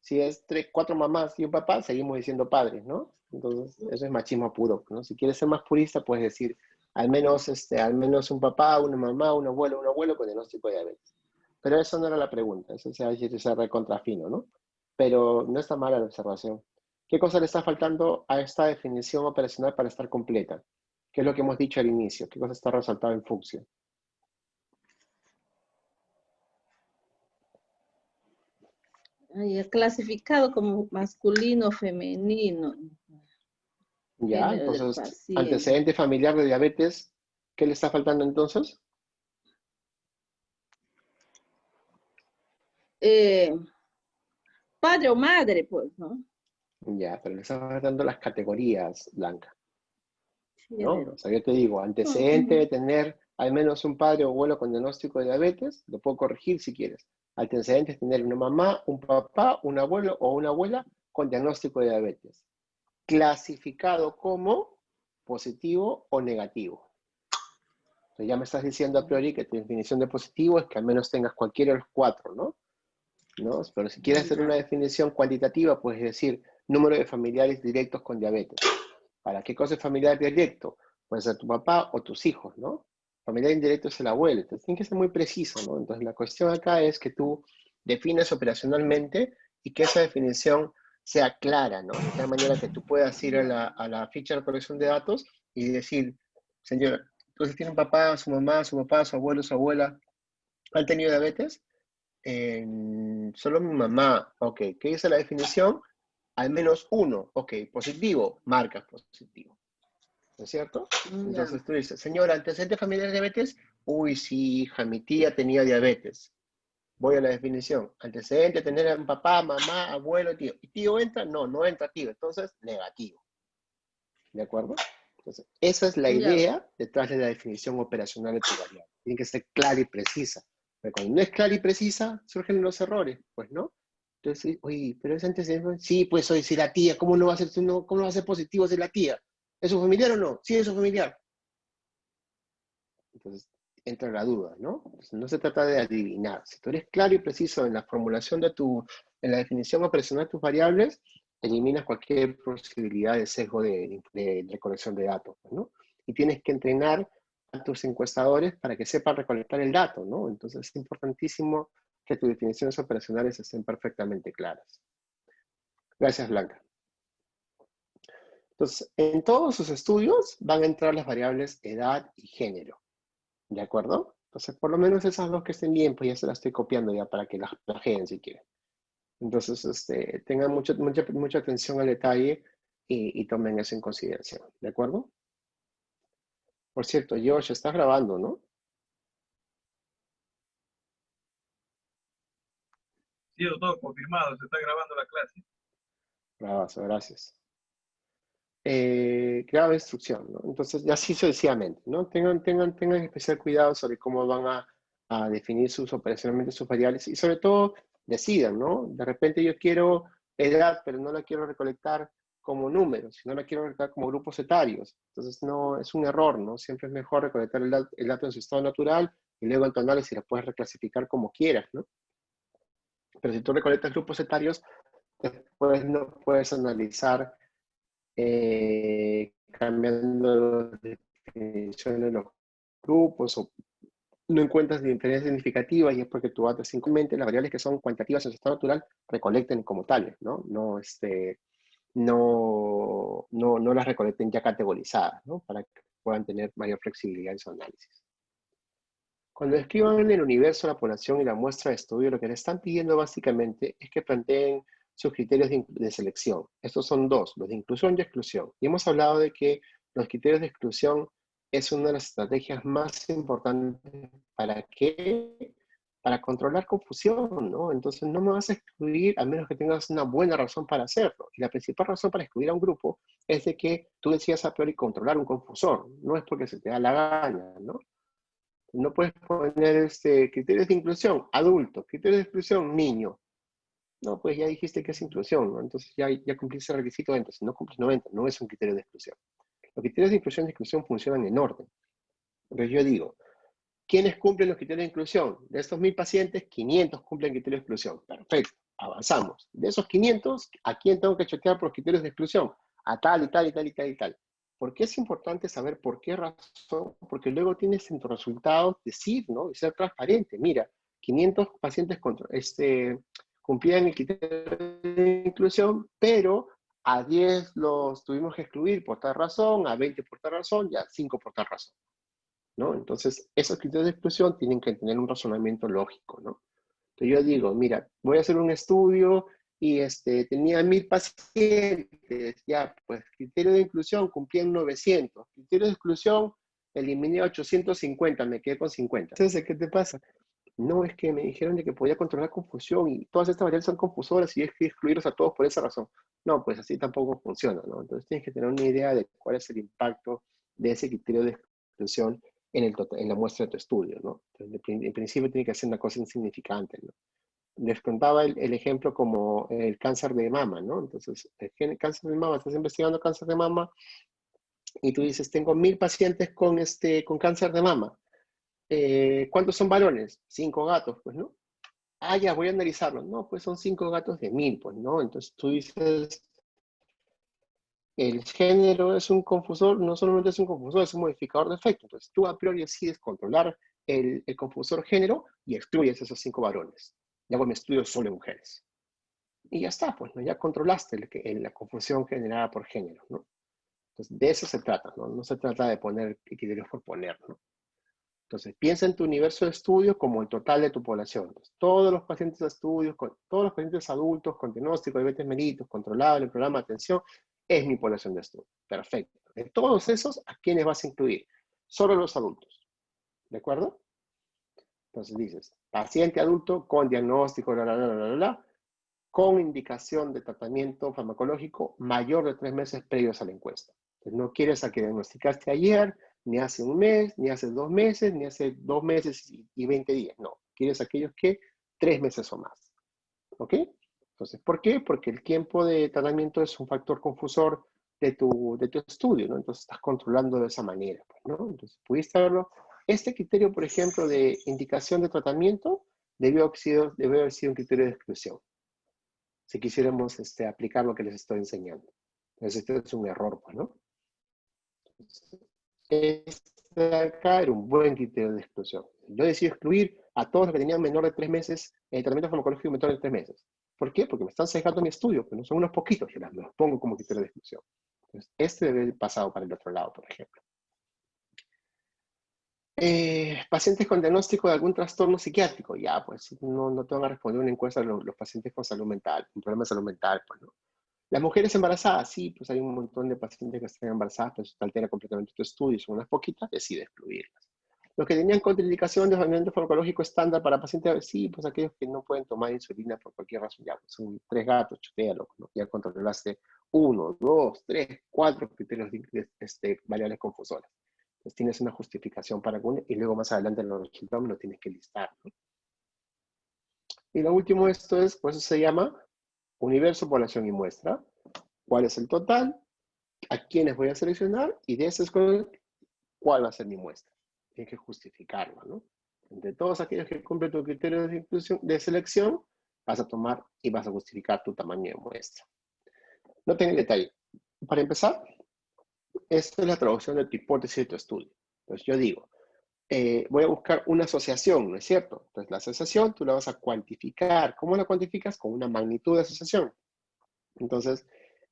si es 4 mamás y un papá, seguimos diciendo padres, ¿no? Entonces, eso es machismo puro, ¿no? Si quieres ser más purista, puedes decir al menos un papá, una mamá, un abuelo con diagnóstico de diabetes. Pero eso no era la pregunta, eso se recontrafino, ¿no? Pero no está mala la observación. ¿Qué cosa le está faltando a esta definición operacional para estar completa? ¿Qué es lo que hemos dicho al inicio? ¿Qué cosa está resaltado en función? ahí es clasificado como masculino, femenino. Ya, género del entonces, paciente. antecedente familiar de diabetes, ¿qué le está faltando entonces? Eh, padre o madre, pues, ¿no? Ya, pero le está faltando las categorías, Blanca, ¿no? Género. O sea, yo te digo, antecedente Ujú. de tener al menos un padre o abuelo con diagnóstico de diabetes, lo puedo corregir si quieres. Antecedente es tener una mamá, un papá, un abuelo o una abuela con diagnóstico de diabetes, clasificado como positivo o negativo. Entonces ya me estás diciendo a priori que tu definición de positivo es que al menos tengas cualquiera de los cuatro, ¿no? ¿No? Pero si quieres hacer una Ya. definición cuantitativa, puedes decir número de familiares directos con diabetes. ¿Para qué cosa es familiar directo? Puede ser tu papá o tus hijos, ¿no? Familiar indirecto es el abuelo. Entonces tiene que ser muy preciso, ¿no? Entonces la cuestión acá es que tú defines operacionalmente y que esa definición sea clara, ¿no? De tal manera que tú puedas ir a la ficha de recolección de datos y decir, señora, entonces tiene un papá, su mamá, su papá, su abuelo, su abuela, ¿han tenido diabetes? Solo mi mamá, ok. ¿Qué dice la definición? Al menos uno, ok. Positivo, marcas positivo. ¿No es cierto? Ya. Entonces tú dices, señora, antecedente familiar de diabetes. Uy, sí, hija, mi tía tenía diabetes. Voy a la definición. Antecedente, tener a un papá, mamá, abuelo, tío. ¿Y tío entra? No, no entra tío. Entonces, negativo. ¿De acuerdo? Entonces, esa es la Ya. idea detrás de la definición operacional de tu variable. Tiene que ser clara y precisa. Pero cuando no es clara y precisa, surgen los errores, pues, ¿no? Entonces, oye, pero es antecedente. Sí, pues, oye, si la tía, ¿cómo no va a ser, cómo no va a ser positivo si la tía? ¿Es su familiar o no? Sí, es su familiar. Entonces, entra la duda, ¿no? Entonces, no se trata de adivinar. Si tú eres claro y preciso en la formulación de en la definición operacional de tus variables, eliminas cualquier posibilidad de sesgo de recolección de datos, ¿no? Y tienes que entrenar a tus encuestadores para que sepan recolectar el dato, ¿no? Entonces, es importantísimo que tus definiciones operacionales estén perfectamente claras. Gracias, Blanca. Entonces, en todos sus estudios van a entrar las variables edad y género. ¿De acuerdo? Entonces, por lo menos esas dos que estén bien, pues ya se las estoy copiando ya para que las plageen si quieren. Entonces, tengan mucha atención al detalle y tomen eso en consideración. ¿De acuerdo? Por cierto, Josh, estás grabando, ¿no? Sí, doctor, confirmado, se está grabando la clase. Grabazo, gracias. Graba instrucción, ¿no? Entonces, ya así sucesivamente, ¿no? Tengan especial cuidado sobre cómo van a definir operacionalmente sus variables y sobre todo decidan, ¿no? De repente yo quiero edad, pero no la quiero recolectar como números, sino la quiero recolectar como grupos etarios. Entonces, no, es un error, ¿no? Siempre es mejor recolectar el dato en su estado natural y luego en tu análisis la puedes reclasificar como quieras, ¿no? Pero si tú recolectas grupos etarios, después no puedes analizar cambiando las definiciones de los grupos o no encuentras diferencias significativas y es porque tu dato es simplemente las variables que son cuantitativas en su estado natural recolecten como tales, ¿no? No las recolecten ya categorizadas, ¿no? Para que puedan tener mayor flexibilidad en su análisis. Cuando escriban en el universo la población y la muestra de estudio, lo que le están pidiendo básicamente es que planteen sus criterios de selección. Estos son dos, los de inclusión y exclusión. Y hemos hablado de que los criterios de exclusión es una de las estrategias más importantes para qué, para controlar confusión, ¿no? Entonces no me vas a excluir a menos que tengas una buena razón para hacerlo. Y la principal razón para excluir a un grupo es de que tú decidas a priori controlar un confusor, no es porque se te da la gana, ¿no? No puedes poner criterios de inclusión, adulto, criterios de exclusión, niño. No, pues ya dijiste que es inclusión, ¿no? Entonces ya cumpliste el requisito 20, si no cumples 90, no es un criterio de exclusión. Los criterios de inclusión y exclusión funcionan en orden. Entonces yo digo, ¿quiénes cumplen los criterios de inclusión? De estos 1000 pacientes, 500 cumplen criterios de exclusión. Perfecto, avanzamos. De esos 500, ¿a quién tengo que chequear por los criterios de exclusión? A tal y tal y tal y tal y tal. ¿Por qué es importante saber por qué razón? Porque luego tienes en tus resultados decir, ¿no? Y ser transparente. Mira, 500 pacientes cumplían el criterio de inclusión, pero a 10 los tuvimos que excluir por tal razón, a 20 por tal razón, y a 5 por tal razón, ¿no? Entonces, esos criterios de exclusión tienen que tener un razonamiento lógico, ¿no? Entonces yo digo, mira, voy a hacer un estudio y tenía 1000 pacientes, ya, pues criterio de inclusión cumplían 900, criterio de exclusión eliminé 850, me quedé con 50. Entonces, ¿qué te pasa? No, es que me dijeron de que podía controlar confusión y todas estas variables son confusoras y es que excluirlos a todos por esa razón. No, pues así tampoco funciona, ¿no? Entonces tienes que tener una idea de cuál es el impacto de ese criterio de exclusión en la muestra de tu estudio, ¿no? Entonces, en principio tiene que ser una cosa insignificante, ¿no? Les contaba el ejemplo como el cáncer de mama, ¿no? Entonces, el cáncer de mama, estás investigando cáncer de mama y tú dices, tengo 1000 pacientes con cáncer de mama. ¿Cuántos son varones? 5 gatos, pues, ¿no? Ah, ya, voy a analizarlo. No, pues son 5 gatos de 1000, pues, ¿no? Entonces tú dices, el género es un confusor, no solamente es un confusor, es un modificador de efecto. Entonces tú a priori decides controlar el confusor género y excluyes esos 5 varones. Ya hago mi estudio solo de mujeres. Y ya está, pues, ¿no? Ya controlaste la confusión generada por género, ¿no? Entonces de eso se trata, ¿no? No se trata de poner criterios por poner, ¿no? Entonces, piensa en tu universo de estudio como el total de tu población. Entonces, todos los pacientes de estudios, todos los pacientes adultos con diagnóstico de diabetes mellitus, controlado en el programa de atención, es mi población de estudio. Perfecto. De todos esos, ¿a quiénes vas a incluir? Solo los adultos. ¿De acuerdo? Entonces dices, paciente adulto con diagnóstico, con indicación de tratamiento farmacológico mayor de 3 meses previos a la encuesta. Entonces, no quieres a que diagnosticaste ayer, ni hace un mes, ni hace 2 meses, ni hace 2 meses y 20 días. No, quieres aquellos que 3 meses o más. ¿Ok? Entonces, ¿por qué? Porque el tiempo de tratamiento es un factor confusor de tu estudio, ¿no? Entonces estás controlando de esa manera, pues, ¿no? Entonces, pudiste verlo. Este criterio, por ejemplo, de indicación de tratamiento, debió haber sido un criterio de exclusión, si quisiéramos aplicar lo que les estoy enseñando. Entonces, este es un error, pues, ¿no? Este de acá era un buen criterio de exclusión. Yo decidí excluir a todos los que tenían menor de 3 meses, el tratamiento farmacológico menor de 3 meses. ¿Por qué? Porque me están sesgando mi estudio, pero no son unos poquitos, yo los pongo como criterio de exclusión. Entonces, este debe haber pasado para el otro lado, por ejemplo. Pacientes con diagnóstico de algún trastorno psiquiátrico, ya, pues no te van a responder una encuesta los pacientes con salud mental, con problemas de salud mental, pues, ¿no? Las mujeres embarazadas, sí, pues hay un montón de pacientes que están embarazadas, pero eso te altera completamente tu estudio, son unas poquitas, decide excluirlas. Los que tenían contraindicación de tratamiento farmacológico estándar para pacientes, sí, pues aquellos que no pueden tomar insulina por cualquier razón, ya, pues son 3 gatos, chutéalo, ¿no? Ya controlaste 1, 2, 3, 4 criterios de variables confusoras. Entonces tienes una justificación para alguna y luego más adelante en los resultados me lo tienes que listar, ¿no? Y lo último, esto es, pues eso se llama universo, población y muestra. ¿Cuál es el total? ¿A quiénes voy a seleccionar? Y de ese escoger, ¿cuál va a ser mi muestra? Tienes que justificarlo, ¿no? Entre todos aquellos que cumplen tu criterio de inclusión, de selección, vas a tomar y vas a justificar tu tamaño de muestra. No tengo el detalle. Para empezar, esta es la traducción de tu hipótesis de tu estudio. Entonces yo digo, voy a buscar una asociación, ¿no es cierto? Entonces la asociación tú la vas a cuantificar. ¿Cómo la cuantificas? Con una magnitud de asociación. Entonces,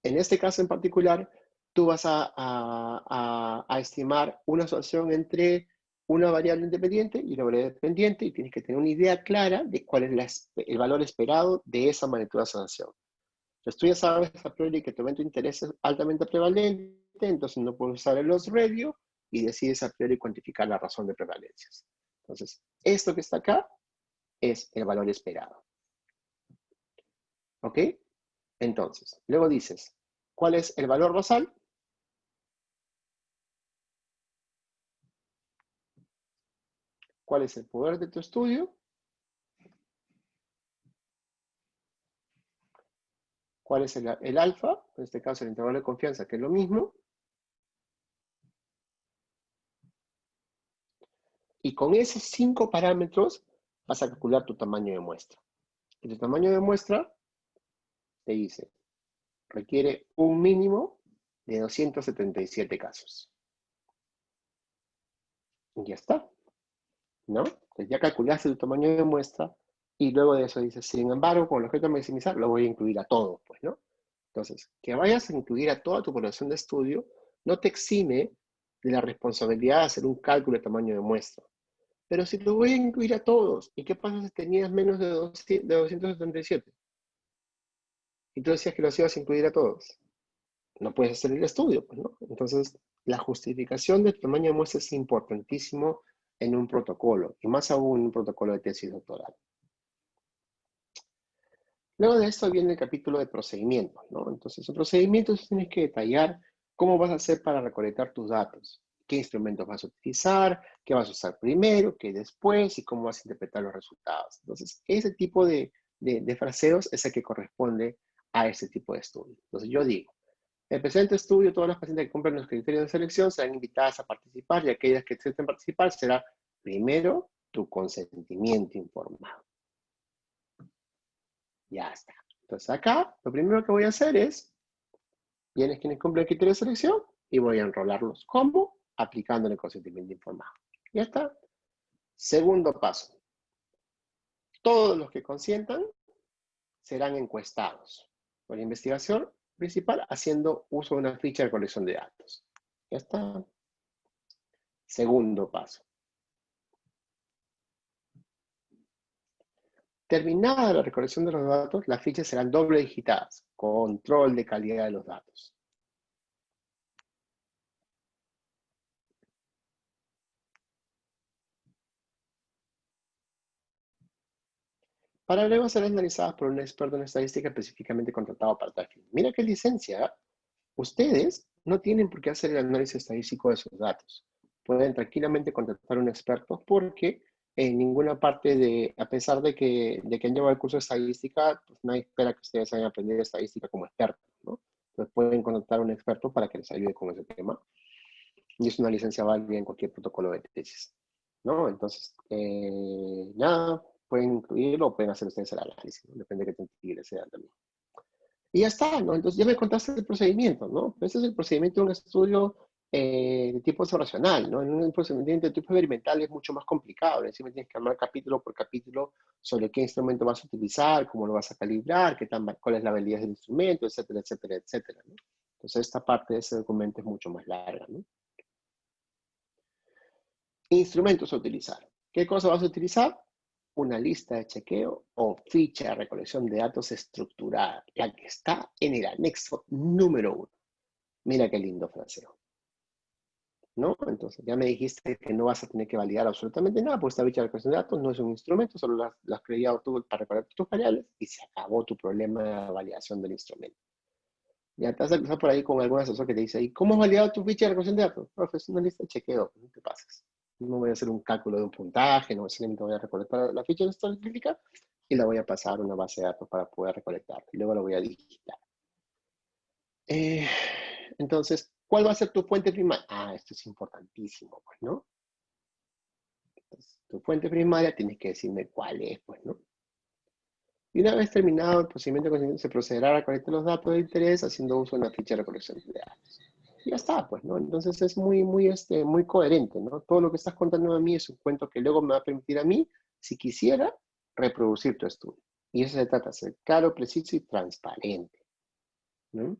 en este caso en particular, tú vas a estimar una asociación entre una variable independiente y una variable dependiente y tienes que tener una idea clara de cuál es el valor esperado de esa magnitud de asociación. Entonces, tú ya sabes a priori que tu evento de interés es altamente prevalente, entonces no puedes usar el loss ratio y decides a priori cuantificar la razón de prevalencias. Entonces, esto que está acá es el valor esperado. ¿Ok? Entonces, luego dices, ¿cuál es el valor basal? ¿Cuál es el poder de tu estudio? ¿Cuál es el alfa? En este caso, el intervalo de confianza, que es lo mismo. Y con esos 5 parámetros vas a calcular tu tamaño de muestra. Y tu tamaño de muestra te dice, requiere un mínimo de 277 casos. Y ya está, ¿no? Entonces ya calculaste tu tamaño de muestra y luego de eso dices, sin embargo, con el objeto de maximizar, lo voy a incluir a todos, pues, ¿no? Entonces, que vayas a incluir a toda tu población de estudio no te exime de la responsabilidad de hacer un cálculo de tamaño de muestra. Pero si lo voy a incluir a todos, ¿y qué pasa si tenías menos de 277? Y tú decías que los ibas a incluir a todos. No puedes hacer el estudio, pues, ¿no? Entonces, la justificación del tamaño de muestra es importantísimo en un protocolo, y más aún en un protocolo de tesis doctoral. Luego de esto viene el capítulo de procedimientos, ¿no? Entonces, en procedimientos tienes que detallar cómo vas a hacer para recolectar tus datos, qué instrumentos vas a utilizar, qué vas a usar primero, qué después, y cómo vas a interpretar los resultados. Entonces, ese tipo de fraseos es el que corresponde a ese tipo de estudio. Entonces, yo digo, en el presente estudio, todas las pacientes que cumplan los criterios de selección serán invitadas a participar, y aquellas que acepten participar será primero tu consentimiento informado. Ya está. Entonces acá, lo primero que voy a hacer es, vienes quienes cumplen el criterio de selección, y voy a enrolarlos. ¿Cómo? Aplicando el consentimiento informado. Ya está. Segundo paso. Todos los que consientan serán encuestados por la investigación principal, haciendo uso de una ficha de recolección de datos. Ya está. Segundo paso. Terminada la recolección de los datos, las fichas serán doble digitadas. Control de calidad de los datos. Para luego ser analizadas por un experto en estadística específicamente contratado para tal fin. Mira qué licencia. Ustedes no tienen por qué hacer el análisis estadístico de sus datos. Pueden tranquilamente contratar a un experto, porque en ninguna parte a pesar de que han llevado el curso de estadística, pues nadie espera que ustedes hayan aprendido estadística como expertos, ¿no? Entonces pueden contratar a un experto para que les ayude con ese tema. Y es una licencia válida en cualquier protocolo de tesis, ¿no? Entonces, nada, pueden incluirlo o pueden hacer ustedes el análisis, ¿no? Depende de qué tanto sean también. Y ya está, ¿no? Entonces ya me contaste el procedimiento, ¿no? Ese es el procedimiento de un estudio de tipo observacional, ¿no? En un procedimiento de tipo experimental es mucho más complicado. Encima tienes que armar capítulo por capítulo sobre qué instrumento vas a utilizar, cómo lo vas a calibrar, cuál es la validez del instrumento, etcétera, etcétera, etcétera, ¿no? Entonces esta parte de ese documento es mucho más larga, ¿no? Instrumentos a utilizar. ¿Qué cosa vas a utilizar? Una lista de chequeo o ficha de recolección de datos estructurada, la que está en el anexo número 1. Mira qué lindo fraseo, ¿no? Entonces ya me dijiste que no vas a tener que validar absolutamente nada, porque esta ficha de recolección de datos no es un instrumento, solo la has creado tú para recolectar tus variables, y se acabó tu problema de validación del instrumento. Ya te vas a cruzar por ahí con algún asesor que te dice, ¿y cómo has validado tu ficha de recolección de datos? Profe, es una lista de chequeo, no te pases. No voy a hacer un cálculo de un puntaje, no simplemente voy a recolectar la ficha estadística y la voy a pasar a una base de datos para poder recolectarla. Y luego la voy a digitar. Entonces, ¿cuál va a ser tu fuente primaria? Esto es importantísimo, pues, ¿no? Entonces, tu fuente primaria tienes que decirme cuál es, pues, ¿no? Y una vez terminado el procedimiento de consentimiento, se procederá a recolectar los datos de interés haciendo uso de una ficha de recolección de datos. Y ya está, pues, ¿no? Entonces es muy coherente, ¿no? Todo lo que estás contando a mí es un cuento que luego me va a permitir a mí, si quisiera, reproducir tu estudio. Y eso se trata de ser claro, preciso y transparente, ¿no?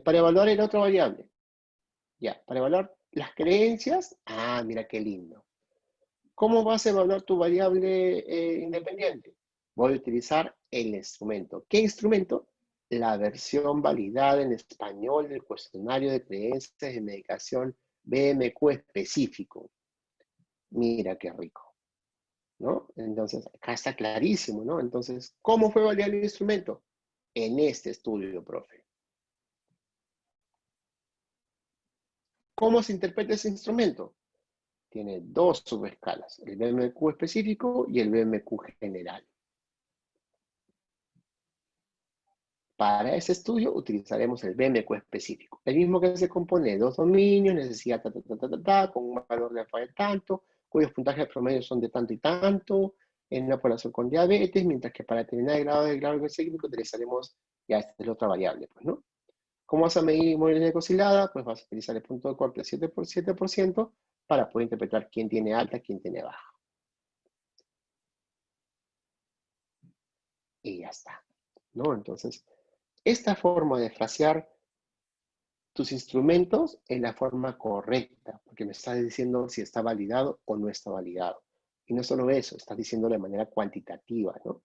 Para evaluar el otra variable. Ya, para evaluar las creencias. Mira qué lindo. ¿Cómo vas a evaluar tu variable independiente? Voy a utilizar el instrumento. ¿Qué instrumento? La versión validada en español del cuestionario de creencias de medicación BMQ específico. Mira qué rico, ¿no? Entonces, acá está clarísimo, ¿no? Entonces, ¿cómo fue validado el instrumento? En este estudio, profe. ¿Cómo se interpreta ese instrumento? Tiene dos subescalas, el BMQ específico y el BMQ general. Para ese estudio utilizaremos el BMQ específico, el mismo que se compone de dos dominios, necesidad con un valor de alfa de tanto, cuyos puntajes promedios son de tanto y tanto, en una población con diabetes, mientras que para determinar el grado glicémico utilizaremos, ya esta es la otra variable, pues, ¿no? ¿Cómo vas a medir inmunidad glicosílada? Pues vas a utilizar el punto de corte 7% para poder interpretar quién tiene alta, quién tiene baja. Y ya está, ¿no? Entonces, esta forma de frasear tus instrumentos es la forma correcta, porque me estás diciendo si está validado o no está validado. Y no solo eso, estás diciendo de manera cuantitativa, ¿no?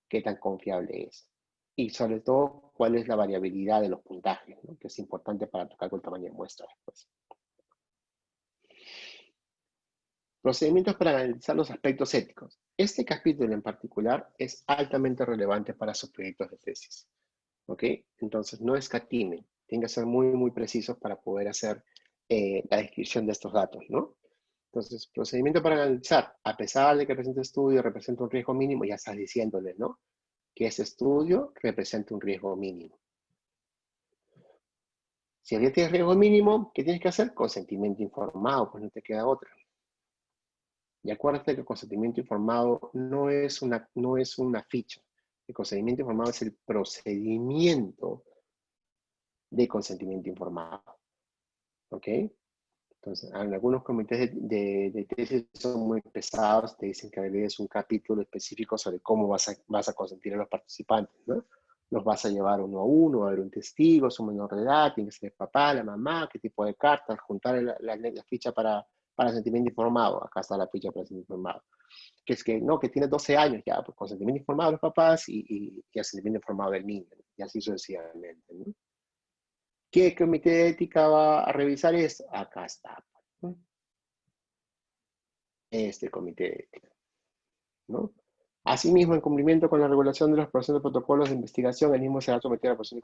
qué tan confiable es. Y sobre todo, cuál es la variabilidad de los puntajes, ¿no? Que es importante para tu cálculo del tamaño de muestra después. Procedimientos para analizar los aspectos éticos. Este capítulo en particular es altamente relevante para sus proyectos de tesis. ¿Ok? Entonces, no escatimen. Tienen que ser muy, muy precisos para poder hacer la descripción de estos datos, ¿no? Entonces, procedimiento para analizar. A pesar de que presente estudio representa un riesgo mínimo, ya estás diciéndole, ¿no? Que ese estudio representa un riesgo mínimo. Si ya tienes riesgo mínimo, ¿qué tienes que hacer? Consentimiento informado, pues no te queda otra. Y acuérdate que el consentimiento informado no es una ficha. El consentimiento informado es el procedimiento de consentimiento informado. ¿Ok? Entonces, en algunos comités de tesis son muy pesados, te dicen que agregues un capítulo específico sobre cómo vas a consentir a los participantes, ¿no? Los vas a llevar uno a uno, a ver un testigo, su menor de edad, tiene que ser el papá, la mamá, qué tipo de cartas, juntar la ficha para consentimiento informado. Acá está la ficha para consentimiento informado. Que es que, no, que tiene 12 años ya, pues consentimiento informado de los papás y consentimiento informado del niño, y así sucesivamente, ¿no? ¿Qué comité de ética va a revisar esto? Acá está. Este comité de ética, ¿no? Asimismo, en cumplimiento con la regulación de los procesos de protocolos de investigación, el mismo será sometido a la aprobación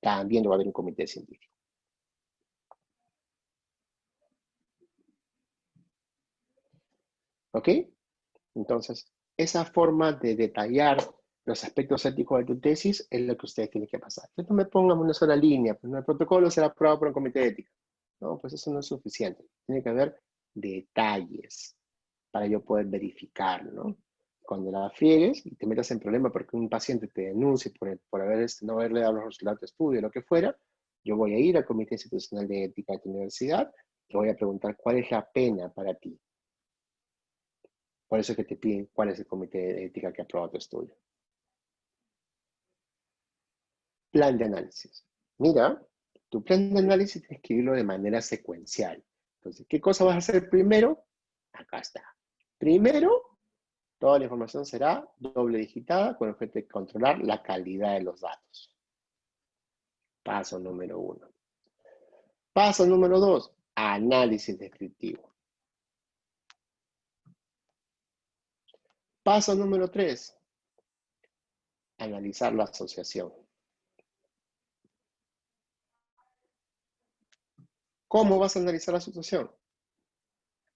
también va a haber un comité científico. ¿Ok? Entonces, esa forma de detallar los aspectos éticos de tu tesis es lo que ustedes tienen que pasar. Entonces, no me pongan una sola línea, pues el protocolo será aprobado por un comité de ética. No, pues eso no es suficiente. Tiene que haber detalles para yo poder verificar, ¿no? Cuando la friegues y te metas en problema porque un paciente te denuncie por no haberle dado los resultados de estudio o lo que fuera, yo voy a ir al Comité Institucional de Ética de tu universidad, te voy a preguntar cuál es la pena para ti. Por eso es que te piden cuál es el comité de ética que aprueba tu estudio. Plan de análisis. Mira, tu plan de análisis tienes que escribirlo de manera secuencial. Entonces, ¿qué cosa vas a hacer primero? Acá está. Primero, toda la información será doble digitada con el objeto de controlar la calidad de los datos. Paso número 1. Paso número 2, análisis descriptivo. Paso número 3, analizar la asociación. ¿Cómo vas a analizar la asociación?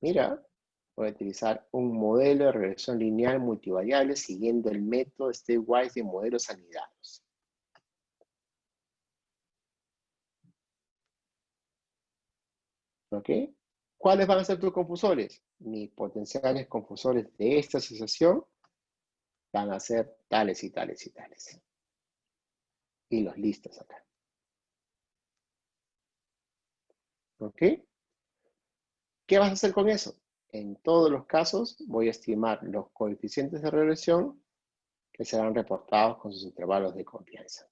Mira, voy a utilizar un modelo de regresión lineal multivariable siguiendo el método stepwise de modelos anidados. ¿Ok? ¿Cuáles van a ser tus confusores? Mis potenciales confusores de esta asociación van a ser tales y tales y tales. Y los listas acá. ¿Ok? ¿Qué vas a hacer con eso? En todos los casos voy a estimar los coeficientes de regresión que serán reportados con sus intervalos de confianza.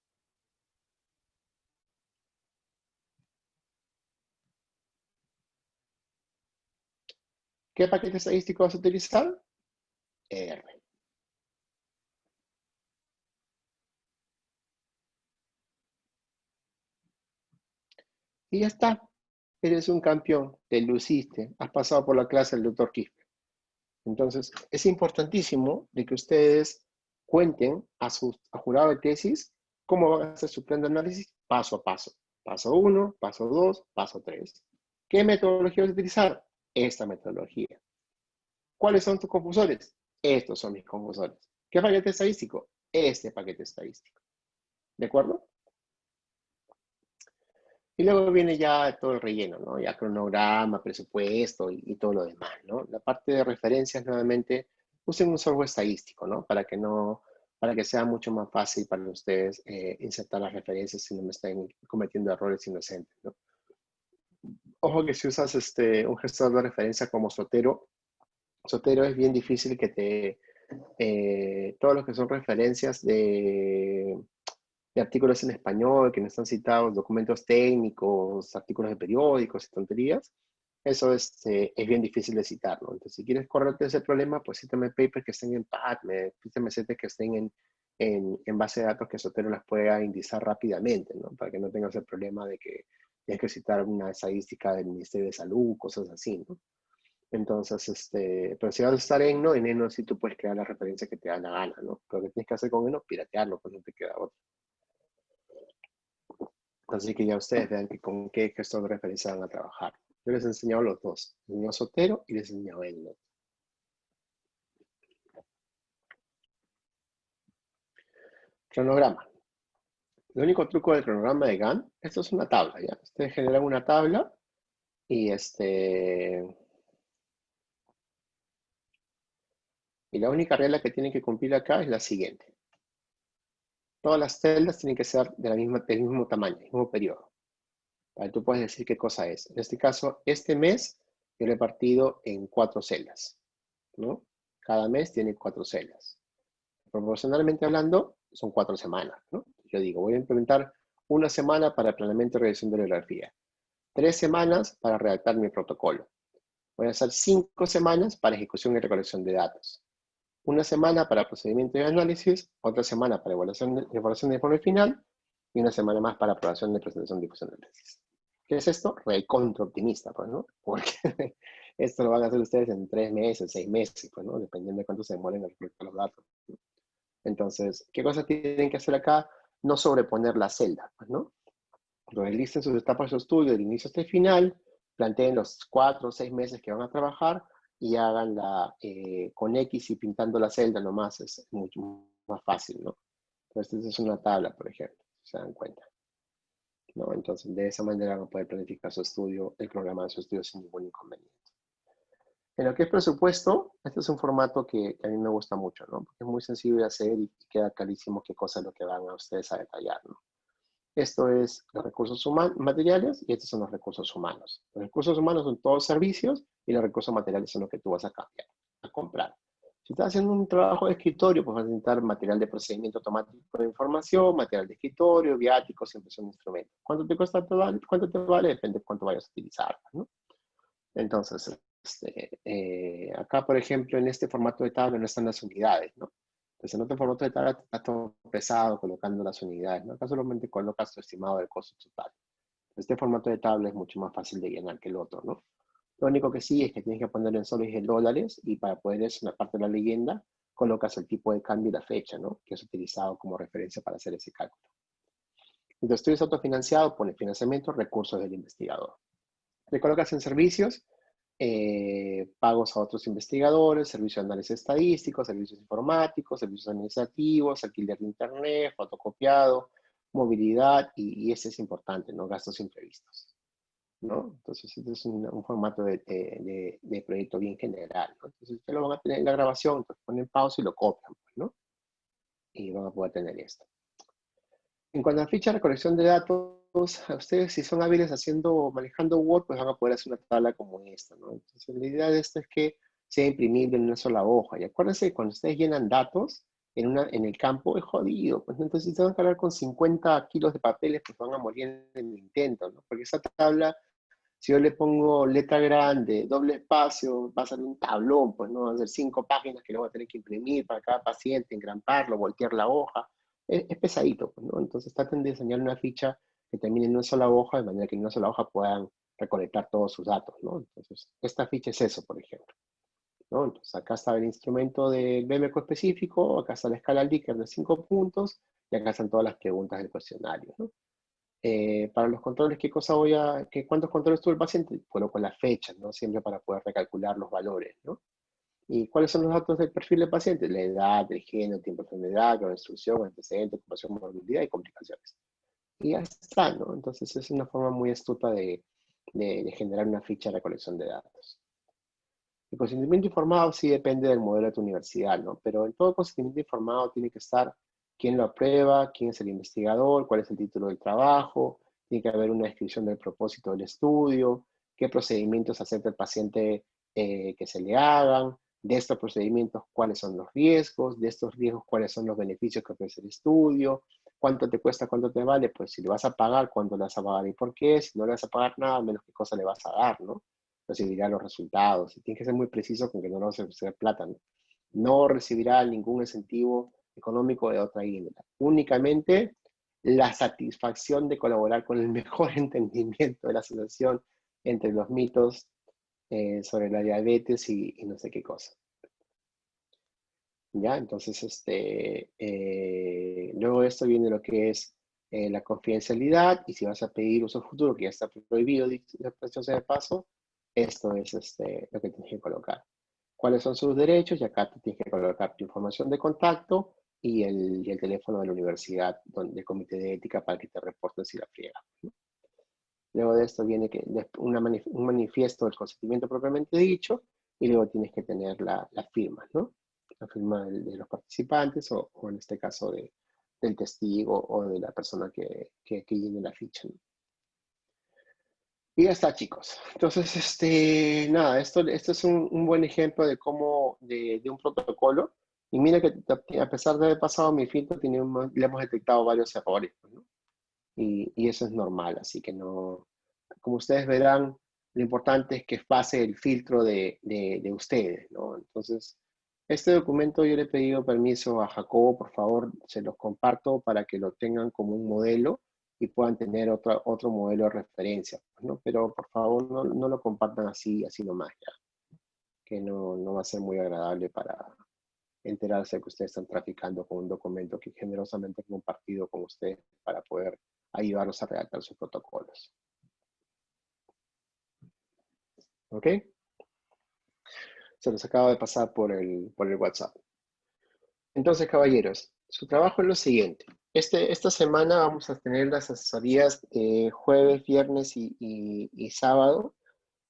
¿Qué paquete estadístico vas a utilizar? R. Y ya está. Eres un campeón, te luciste, has pasado por la clase del Dr. Quispe. Entonces, es importantísimo de que ustedes cuenten a jurado de tesis cómo van a hacer su plan de análisis paso a paso. Paso 1, paso 2, paso 3. ¿Qué metodología vas a utilizar? Esta metodología. ¿Cuáles son tus confusores? Estos son mis confusores. ¿Qué paquete estadístico? Este paquete estadístico. ¿De acuerdo? Y luego viene ya todo el relleno, ¿no? Ya cronograma, presupuesto y todo lo demás, ¿no? La parte de referencias, nuevamente, usen un software estadístico, ¿no? Para que sea mucho más fácil para ustedes insertar las referencias y no me estén cometiendo errores inocentes, ¿no? Ojo que si usas un gestor de referencia como Zotero es bien difícil que todos los que son referencias de artículos en español que no están citados, documentos técnicos, artículos de periódicos y tonterías, eso es bien difícil de citarlo. Entonces, si quieres correrte ese problema, pues cítame papers que estén en PubMed, cítame que estén en base de datos que Zotero las pueda indizar rápidamente, ¿no? Para que no tengas el problema de que tienes que citar una estadística del Ministerio de Salud, cosas así, ¿no? Entonces, pero si vas a estar en Eno sí tú puedes crear la referencia que te da la gana, ¿no? Lo que tienes que hacer con Eno, piratearlo, pues no te queda otra. Así que ya ustedes vean que con qué gestor de referencia van a trabajar. Yo les he enseñado los dos. Les he enseñado Zotero y les he enseñado EndNote. Cronograma. El único truco del cronograma de Gantt, esto es una tabla, ¿ya? Ustedes generan una tabla y y la única regla que tienen que cumplir acá es la siguiente. Todas las celdas tienen que ser del mismo tamaño, del mismo periodo. Para que tú puedes decir qué cosa es. En este caso, este mes yo lo he partido en 4 celdas, ¿no? Cada mes tiene 4 celdas. Proporcionalmente hablando, son 4 semanas, ¿no? Yo digo, voy a implementar una semana para planeamiento y revisión de bibliografía. 3 semanas para redactar mi protocolo. Voy a hacer 5 semanas para ejecución y recolección de datos. Una semana para procedimiento de análisis, otra semana para evaluación de informe final, y una semana más para aprobación de presentación, difusión de tesis. ¿Qué es esto? Recontra optimista, pues, ¿no? Porque esto lo van a hacer ustedes en 3 meses, 6 meses, pues, ¿no? Dependiendo de cuánto se demoren en recolectar los datos, ¿no? Entonces, ¿qué cosas tienen que hacer acá? No sobreponer la celda, pues, ¿no? Realicen sus etapas de estudio del inicio hasta el final, planteen los 4 o 6 meses que van a trabajar y háganla con X y pintando la celda nomás, es mucho más fácil, ¿no? Entonces, esta es una tabla, por ejemplo, si se dan cuenta, ¿no? Entonces, de esa manera van a poder planificar su estudio, el programa de su estudio sin ningún inconveniente. En lo que es presupuesto, este es un formato que a mí me gusta mucho, ¿no? Porque es muy sencillo de hacer y queda clarísimo qué cosa es lo que van a ustedes a detallar, ¿no? Esto es los recursos materiales y estos son los recursos humanos. Los recursos humanos son todos servicios y los recursos materiales son los que tú vas a cambiar, a comprar. Si estás haciendo un trabajo de escritorio, pues vas a necesitar material de procedimiento automático de información, material de escritorio, viáticos, impresión de instrumentos. ¿Cuánto te cuesta? ¿Cuánto te vale? Depende de cuánto vayas a utilizar, ¿no? Entonces, acá, por ejemplo, en este formato de tabla no están las unidades, ¿no? Entonces, en otro formato de tabla está todo pesado colocando las unidades, ¿no? Acá solamente colocas tu estimado del costo total. Este formato de tabla es mucho más fácil de llenar que el otro, ¿no? Lo único que sí es que tienes que poner en soles y en dólares y para poder eso, en la parte de la leyenda, colocas el tipo de cambio y la fecha, ¿no? Que es utilizado como referencia para hacer ese cálculo. Entonces, tú eres autofinanciado, pones financiamiento, recursos del investigador. Le colocas en servicios, pagos a otros investigadores, servicios de análisis estadístico, servicios informáticos, servicios administrativos, alquiler de internet, fotocopiado, movilidad, y ese es importante, ¿no? Gastos imprevistos, ¿no? Entonces, este es un formato de proyecto bien general, ¿no? Entonces, ustedes lo van a tener en la grabación, entonces ponen pausa y lo copian, pues, ¿no? Y van a poder tener esto. En cuanto a ficha de recolección de datos, a ustedes si son hábiles manejando Word, pues van a poder hacer una tabla como esta, ¿no? Entonces la idea de esto es que sea imprimible en una sola hoja. Y acuérdense que cuando ustedes llenan datos en el campo es jodido. Pues entonces si se van a cargar con 50 kilos de papeles, pues van a morir en el intento, ¿no? Porque esa tabla, si yo le pongo letra grande, doble espacio, va a ser un tablón, pues no va a ser 5 páginas que le voy a tener que imprimir para cada paciente, engramparlo, voltear la hoja. Es pesadito, pues, ¿no? Entonces traten de diseñar una ficha que termine en una sola hoja, de manera que en una sola hoja puedan recolectar todos sus datos, ¿no? Entonces, esta ficha es eso, por ejemplo, ¿no? Entonces, acá está el instrumento del BMECO específico, acá está la escala Likert de 5 puntos, y acá están todas las preguntas del cuestionario, ¿no? Para los controles, ¿cuántos controles tuvo el paciente? Coloco la fecha, ¿no? Siempre para poder recalcular los valores, ¿no? ¿Y cuáles son los datos del perfil del paciente? La edad, el género, el tiempo de enfermedad, la instrucción, antecedentes, ocupación, morbilidad y complicaciones. Y ya está, ¿no? Entonces es una forma muy astuta de generar una ficha de recolección de datos. El consentimiento informado sí depende del modelo de tu universidad, ¿no? Pero en todo consentimiento informado tiene que estar quién lo aprueba, quién es el investigador, cuál es el título del trabajo, tiene que haber una descripción del propósito del estudio, qué procedimientos acepta el paciente que se le hagan, de estos procedimientos cuáles son los riesgos, de estos riesgos cuáles son los beneficios que ofrece el estudio, cuánto te cuesta, cuánto te vale, pues si le vas a pagar, cuánto le vas a pagar y por qué, si no le vas a pagar nada, menos qué cosa le vas a dar, ¿no? Recibirá los resultados. Y tienes que ser muy preciso con que no le vas a ofrecer plata, ¿no? No recibirá ningún incentivo económico o de otra índole. Únicamente la satisfacción de colaborar con el mejor entendimiento de la asociación entre los mitos sobre la diabetes y no sé qué cosa. ¿Ya? Entonces, luego de esto viene lo que es la confidencialidad, y si vas a pedir uso futuro, que ya está prohibido, dicho sea de paso, esto es lo que tienes que colocar. ¿Cuáles son sus derechos? Y acá tú tienes que colocar tu información de contacto y el teléfono de la universidad, del comité de ética, para que te reporten si la friega. Luego de esto viene un manifiesto del consentimiento propiamente dicho, y luego tienes que tener la firma, ¿no? La firma de los participantes o en este caso del testigo o de la persona que llene la ficha, ¿no? Y ya está, chicos. Entonces, nada, esto es un buen ejemplo de cómo, de un protocolo. Y mira que a pesar de haber pasado mi filtro, le hemos detectado varios errores, ¿no? Y eso es normal, así que no, como ustedes verán, lo importante es que pase el filtro de ustedes, ¿no? Entonces, este documento yo le he pedido permiso a Jacobo, por favor, se los comparto para que lo tengan como un modelo y puedan tener otro modelo de referencia, ¿no? Pero por favor no lo compartan así nomás, ya, que no va a ser muy agradable para enterarse de que ustedes están traficando con un documento que generosamente he compartido con ustedes para poder ayudarlos a redactar sus protocolos. ¿Ok? Se los acabo de pasar por el WhatsApp. Entonces, caballeros, su trabajo es lo siguiente. Esta semana vamos a tener las asesorías jueves, viernes y sábado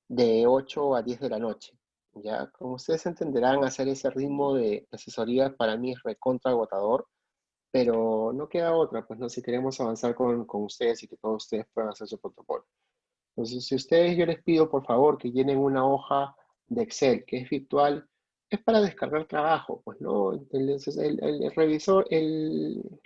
de 8 a 10 de la noche. ¿Ya? Como ustedes entenderán, hacer ese ritmo de asesorías para mí es recontra agotador, pero no queda otra, pues no, si queremos avanzar con ustedes y que todos ustedes puedan hacer su protocolo. Entonces, si ustedes, yo les pido por favor que llenen una hoja de Excel que es virtual, es para descargar trabajo, pues, ¿no? Entonces, el revisor,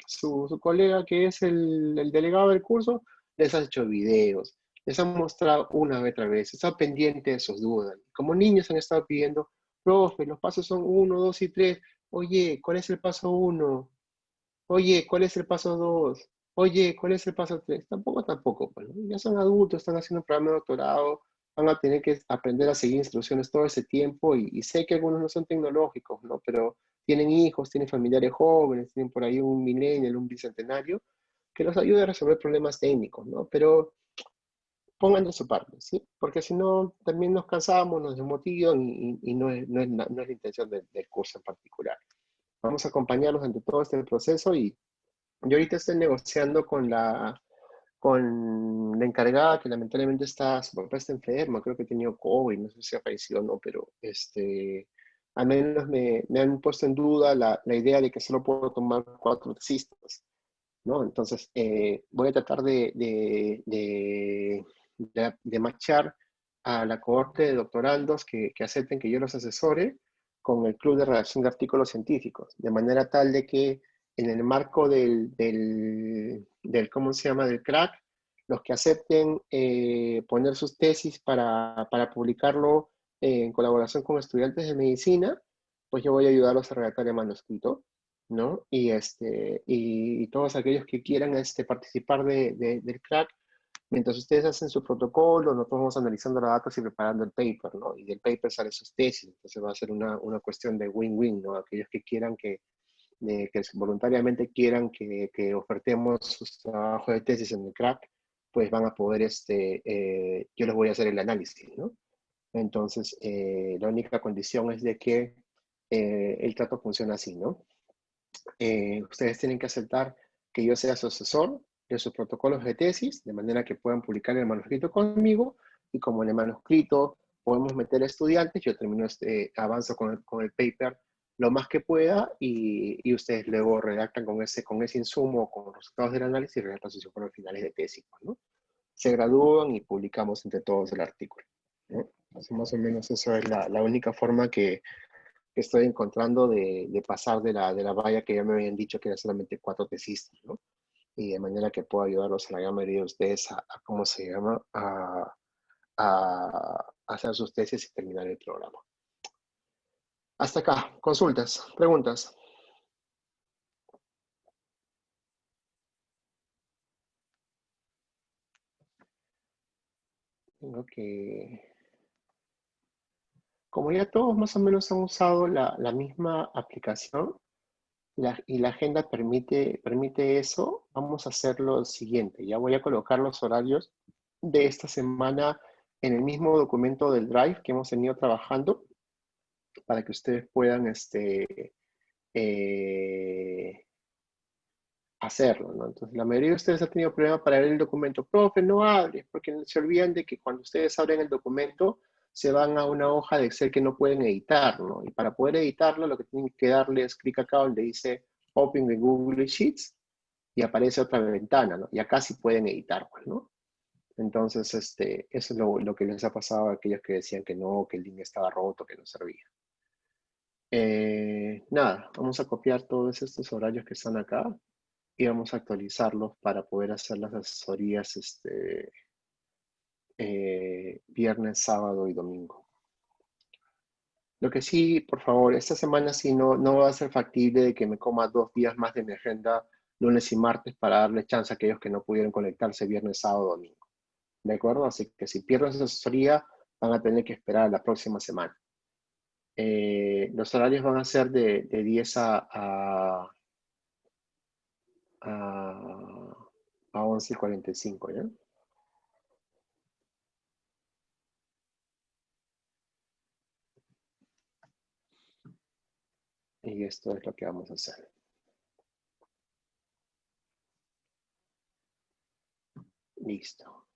su colega que es el delegado del curso, les ha hecho videos, les ha mostrado una vez otra vez, está pendiente de sus dudas. Como niños han estado pidiendo, profe, los pasos son 1, 2 y 3. Oye, ¿cuál es el paso 1? Oye, ¿cuál es el paso 2? Oye, ¿cuál es el paso 3? Tampoco, pues, ¿no? Ya son adultos, están haciendo un programa de doctorado, van a tener que aprender a seguir instrucciones todo ese tiempo y sé que algunos no son tecnológicos, ¿no? Pero tienen hijos, tienen familiares jóvenes, tienen por ahí un millennial, un bicentenario, que los ayude a resolver problemas técnicos, ¿no? Pero pongan de su parte, ¿sí? Porque si no, también nos cansamos, nos desmotivan y no es la intención del curso en particular. Vamos a acompañarlos ante todo este proceso y yo ahorita estoy negociando con la encargada, que lamentablemente su papá está enferma, creo que ha tenido COVID, no sé si ha fallecido o no, pero al menos me han puesto en duda la idea de que solo puedo tomar 4 tesistas, ¿no? Entonces, voy a tratar de matchar a la cohorte de doctorandos que acepten que yo los asesore con el club de redacción de artículos científicos, de manera tal de que en el marco ¿cómo se llama?, del crack, los que acepten poner sus tesis para publicarlo en colaboración con estudiantes de medicina, pues yo voy a ayudarlos a redactar el manuscrito, ¿no? Y todos aquellos que quieran participar del crack, mientras ustedes hacen su protocolo, nosotros vamos analizando los datos y preparando el paper, ¿no? Y del paper salen sus tesis, entonces va a ser una cuestión de win-win, ¿no? Aquellos que quieran que voluntariamente quieran que ofertemos sus trabajos de tesis en el crack, pues van a poder, yo les voy a hacer el análisis, ¿no? Entonces, la única condición es de que el trato funcione así, ¿no? Ustedes tienen que aceptar que yo sea su asesor de sus protocolos de tesis, de manera que puedan publicar el manuscrito conmigo, y como en el manuscrito podemos meter estudiantes, yo termino avanzo con el paper lo más que pueda, y ustedes luego redactan con ese insumo, con los resultados del análisis, y redactan sus informes finales de tesis, ¿no? Se gradúan y publicamos entre todos el artículo, ¿no? Entonces, más o menos eso es la única forma que estoy encontrando de pasar de la valla que ya me habían dicho que era solamente 4 tesistas, ¿no? Y de manera que puedo ayudarlos a la gran mayoría de ustedes ¿cómo se llama?, a hacer sus tesis y terminar el programa. Hasta acá, consultas, preguntas. Tengo que... Como ya todos más o menos han usado la misma aplicación y la agenda permite eso, vamos a hacer lo siguiente. Ya voy a colocar los horarios de esta semana en el mismo documento del Drive que hemos venido trabajando para que ustedes puedan hacerlo, ¿no? Entonces, la mayoría de ustedes ha tenido problemas para ver el documento. Profe, no abre, porque se olvidan de que cuando ustedes abren el documento, se van a una hoja de Excel que no pueden editar, ¿no? Y para poder editarlo, lo que tienen que darle es clic acá donde dice Open the Google Sheets y aparece otra ventana, ¿no? Y acá sí pueden editar, pues, ¿no? Entonces, eso es lo que les ha pasado a aquellos que decían que no, que el link estaba roto, que no servía. Nada, vamos a copiar todos estos horarios que están acá y vamos a actualizarlos para poder hacer las asesorías viernes, sábado y domingo. Lo que sí, por favor, esta semana sí no va a ser factible de que me coma 2 días más de mi agenda, lunes y martes, para darle chance a aquellos que no pudieron conectarse viernes, sábado, domingo. ¿De acuerdo? Así que si pierden esa asesoría, van a tener que esperar la próxima semana. Los horarios van a ser de 10 a 11:45, ¿ya? Y esto es lo que vamos a hacer. Listo.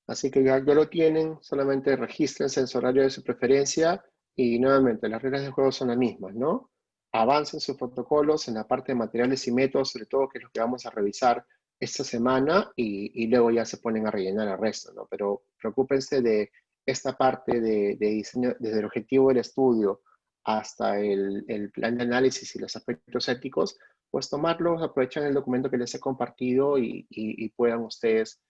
Así que ya lo tienen, solamente regístrense en su horario de su preferencia y nuevamente las reglas del juego son las mismas, ¿no? Avancen sus protocolos en la parte de materiales y métodos, sobre todo que es lo que vamos a revisar esta semana y luego ya se ponen a rellenar el resto, ¿no? Pero preocúpense de esta parte de diseño, desde el objetivo del estudio hasta el plan de análisis y los aspectos éticos, pues tomarlos, aprovechan el documento que les he compartido y puedan ustedes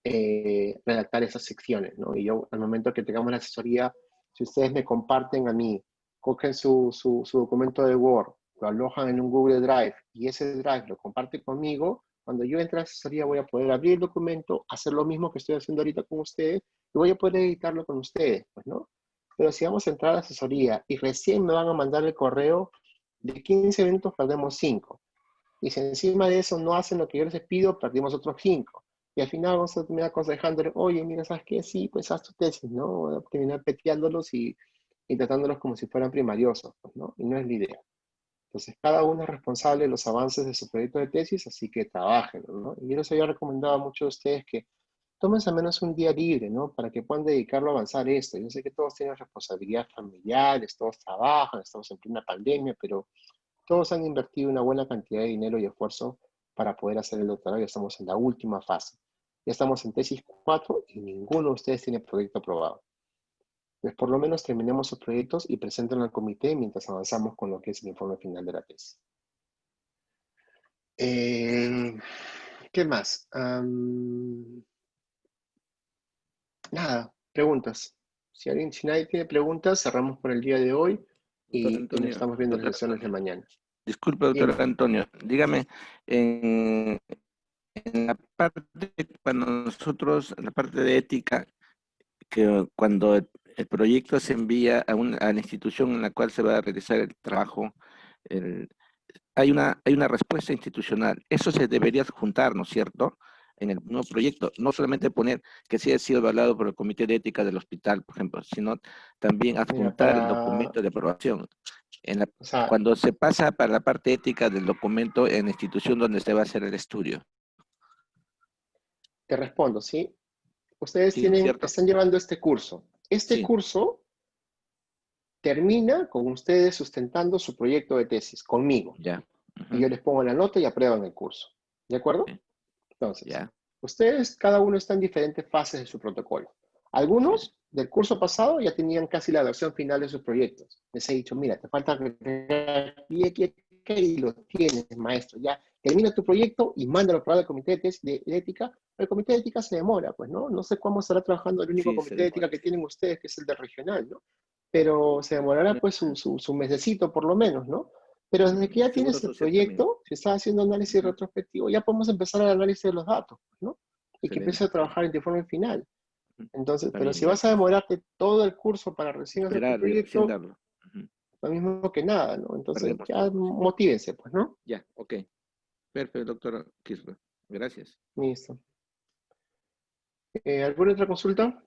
redactar esas secciones, ¿no? Y yo, al momento que tengamos la asesoría, si ustedes me comparten a mí, cogen su documento de Word, lo alojan en un Google Drive y ese Drive lo comparte conmigo, cuando yo entre a la asesoría voy a poder abrir el documento, hacer lo mismo que estoy haciendo ahorita con ustedes y voy a poder editarlo con ustedes, pues, ¿no? Pero si vamos a entrar a la asesoría y recién me van a mandar el correo, de 15 minutos perdemos 5. Y si encima de eso no hacen lo que yo les pido, perdimos otros 5. Y al final vamos a terminar aconsejándole, oye, mira, ¿sabes qué? Sí, pues haz tu tesis, ¿no? Voy a terminar peteándolos y tratándolos como si fueran primariosos, pues, ¿no? Y no es la idea. Entonces, cada uno es responsable de los avances de su proyecto de tesis, así que trabajen, ¿no? Y yo les había recomendado a muchos de ustedes que tomen al menos un día libre, ¿no? Para que puedan dedicarlo a avanzar esto. Yo sé que todos tienen responsabilidades familiares, todos trabajan, estamos en plena pandemia, pero todos han invertido una buena cantidad de dinero y esfuerzo para poder hacer el doctorado y estamos en la última fase. Ya estamos en tesis 4 y ninguno de ustedes tiene proyecto aprobado. Pues por lo menos terminemos sus proyectos y preséntenlo al comité mientras avanzamos con lo que es el informe final de la tesis. ¿Qué más? Nada, preguntas. Si nadie tiene preguntas, cerramos por el día de hoy y nos estamos viendo en las sesiones de mañana. Disculpe, doctor Antonio, dígame, en la parte, cuando nosotros, en la parte de ética, que cuando el proyecto se envía a la institución en la cual se va a realizar el trabajo, hay una respuesta institucional. Eso se debería juntar, ¿no es cierto?, en el nuevo proyecto. No solamente poner que sí ha sido evaluado por el Comité de Ética del hospital, por ejemplo, sino también adjuntar el documento de aprobación. Cuando se pasa para la parte ética del documento en la institución donde se va a hacer el estudio. Te respondo, ¿sí? Ustedes están llevando este curso. Este curso termina con ustedes sustentando su proyecto de tesis conmigo. Ya. Y yo les pongo la nota y aprueban el curso. ¿De acuerdo? Entonces, ustedes, cada uno está en diferentes fases de su protocolo. Algunos del curso pasado ya tenían casi la versión final de sus proyectos. Les he dicho, mira, te falta aquí y lo tienes, maestro. Ya termina tu proyecto y mándalo para el comité de ética. El comité de ética se demora, pues, ¿no? No sé cómo estará trabajando el único comité de ética que tienen ustedes, que es el de regional, ¿no? Pero se demorará, pues, su mesecito por lo menos, ¿no? Pero desde que ya tienes el proyecto, si estás haciendo análisis retrospectivo, ya podemos empezar el análisis de los datos, ¿no? y que empieces a trabajar en tu informe final. Entonces, Está pero bien, si vas a gracias. demorarte todo el curso para recién hacer tu Esperar, recién proyecto, darlo. lo mismo que nada, ¿no? Entonces, Perdemos ya tiempo. motívense, pues, ¿no? Ya, ok. Perfecto, doctor Kisler. Gracias. Listo. ¿Alguna otra consulta?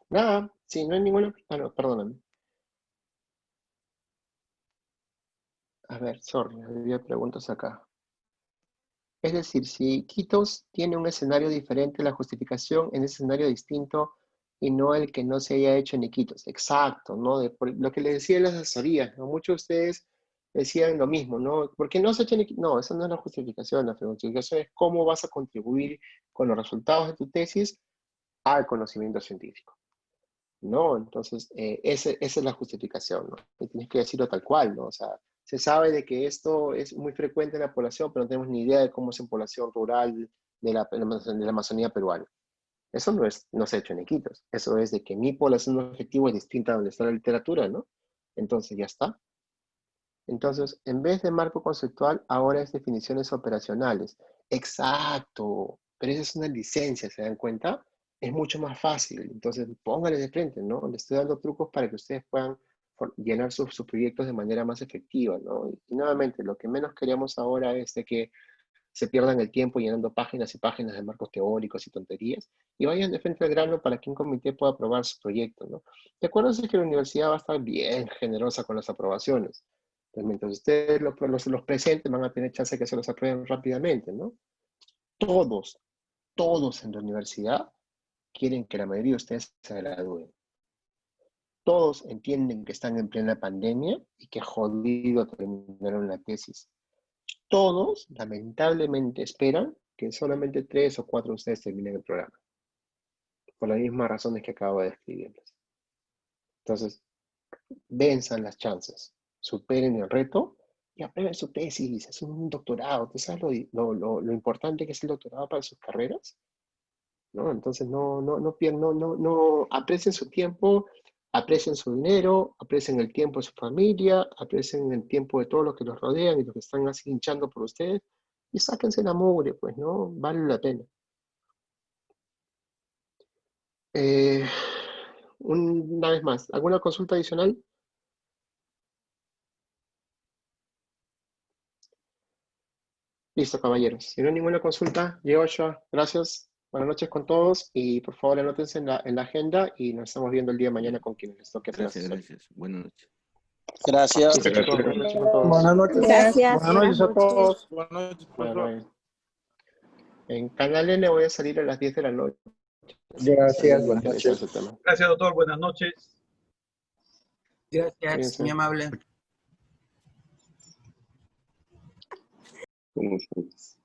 Nada, sí, no hay ninguna. Ah, no, perdóname. A ver, sorry, había preguntas acá. Es decir, si Iquitos tiene un escenario diferente, la justificación en ese escenario distinto y no el que no se haya hecho en Iquitos. Exacto, ¿no? Lo que les decía en las asesorías, ¿no? Muchos de ustedes decían lo mismo, ¿no? ¿Por qué no se ha hecho en Iquitos? No, esa no es la justificación. La justificación es cómo vas a contribuir con los resultados de tu tesis al conocimiento científico, ¿no? Entonces, esa es la justificación, ¿no? Y tienes que decirlo tal cual, ¿no? O sea, se sabe de que esto es muy frecuente en la población, pero no tenemos ni idea de cómo es en población rural de la Amazonía peruana. Eso no se ha hecho en Iquitos. Eso es de que mi población objetivo es distinta a donde está la literatura, ¿no? Entonces, ya está. Entonces, en vez de marco conceptual, ahora es definiciones operacionales. Exacto. Pero esa es una licencia, ¿se dan cuenta? Es mucho más fácil. Entonces, póngale de frente, ¿no? Les estoy dando trucos para que ustedes puedan llenar sus proyectos de manera más efectiva, ¿no? Y nuevamente, lo que menos queremos ahora es de que se pierdan el tiempo llenando páginas y páginas de marcos teóricos y tonterías, y vayan de frente al grano para que un comité pueda aprobar su proyecto, ¿no? De acuerdo es que la universidad va a estar bien generosa con las aprobaciones. Entonces, mientras ustedes los presenten, van a tener chance de que se los aprueben rápidamente, ¿no? Todos, todos en la universidad quieren que la mayoría de ustedes se gradúen. Todos entienden que están en plena pandemia y que jodido terminaron la tesis. Todos, lamentablemente, esperan que solamente 3 o 4 de ustedes terminen el programa, por las mismas razones que acabo de describirles. Entonces, venzan las chances, superen el reto y aprueben su tesis, hacen un doctorado. ¿Tú sabes lo importante que es el doctorado para sus carreras? ¿No? Entonces, no aprecien su tiempo, aprecien su dinero, aprecien el tiempo de su familia, aprecien el tiempo de todos los que los rodean y los que están así hinchando por ustedes, y sáquense la mugre, pues, ¿no? Vale la pena. Una vez más, ¿alguna consulta adicional? Listo, caballeros. Si no hay ninguna consulta, Joshua, gracias. Buenas noches con todos y por favor anótense en la agenda y nos estamos viendo el día de mañana con quienes les toque hacer Gracias, asesoría. gracias. Buenas noches. Gracias. Listo, chicos. Buenas noches con todos. Buenas noches. Gracias. Buenas noches a todos. Buenas noches, Bye, profesor. bye. En Canal N voy a salir a las 10 de la noche. Gracias, Ahí buenas interesa noches. ese tema. Gracias, doctor. Buenas noches. Gracias, Cuídense. muy amable. Buenas noches.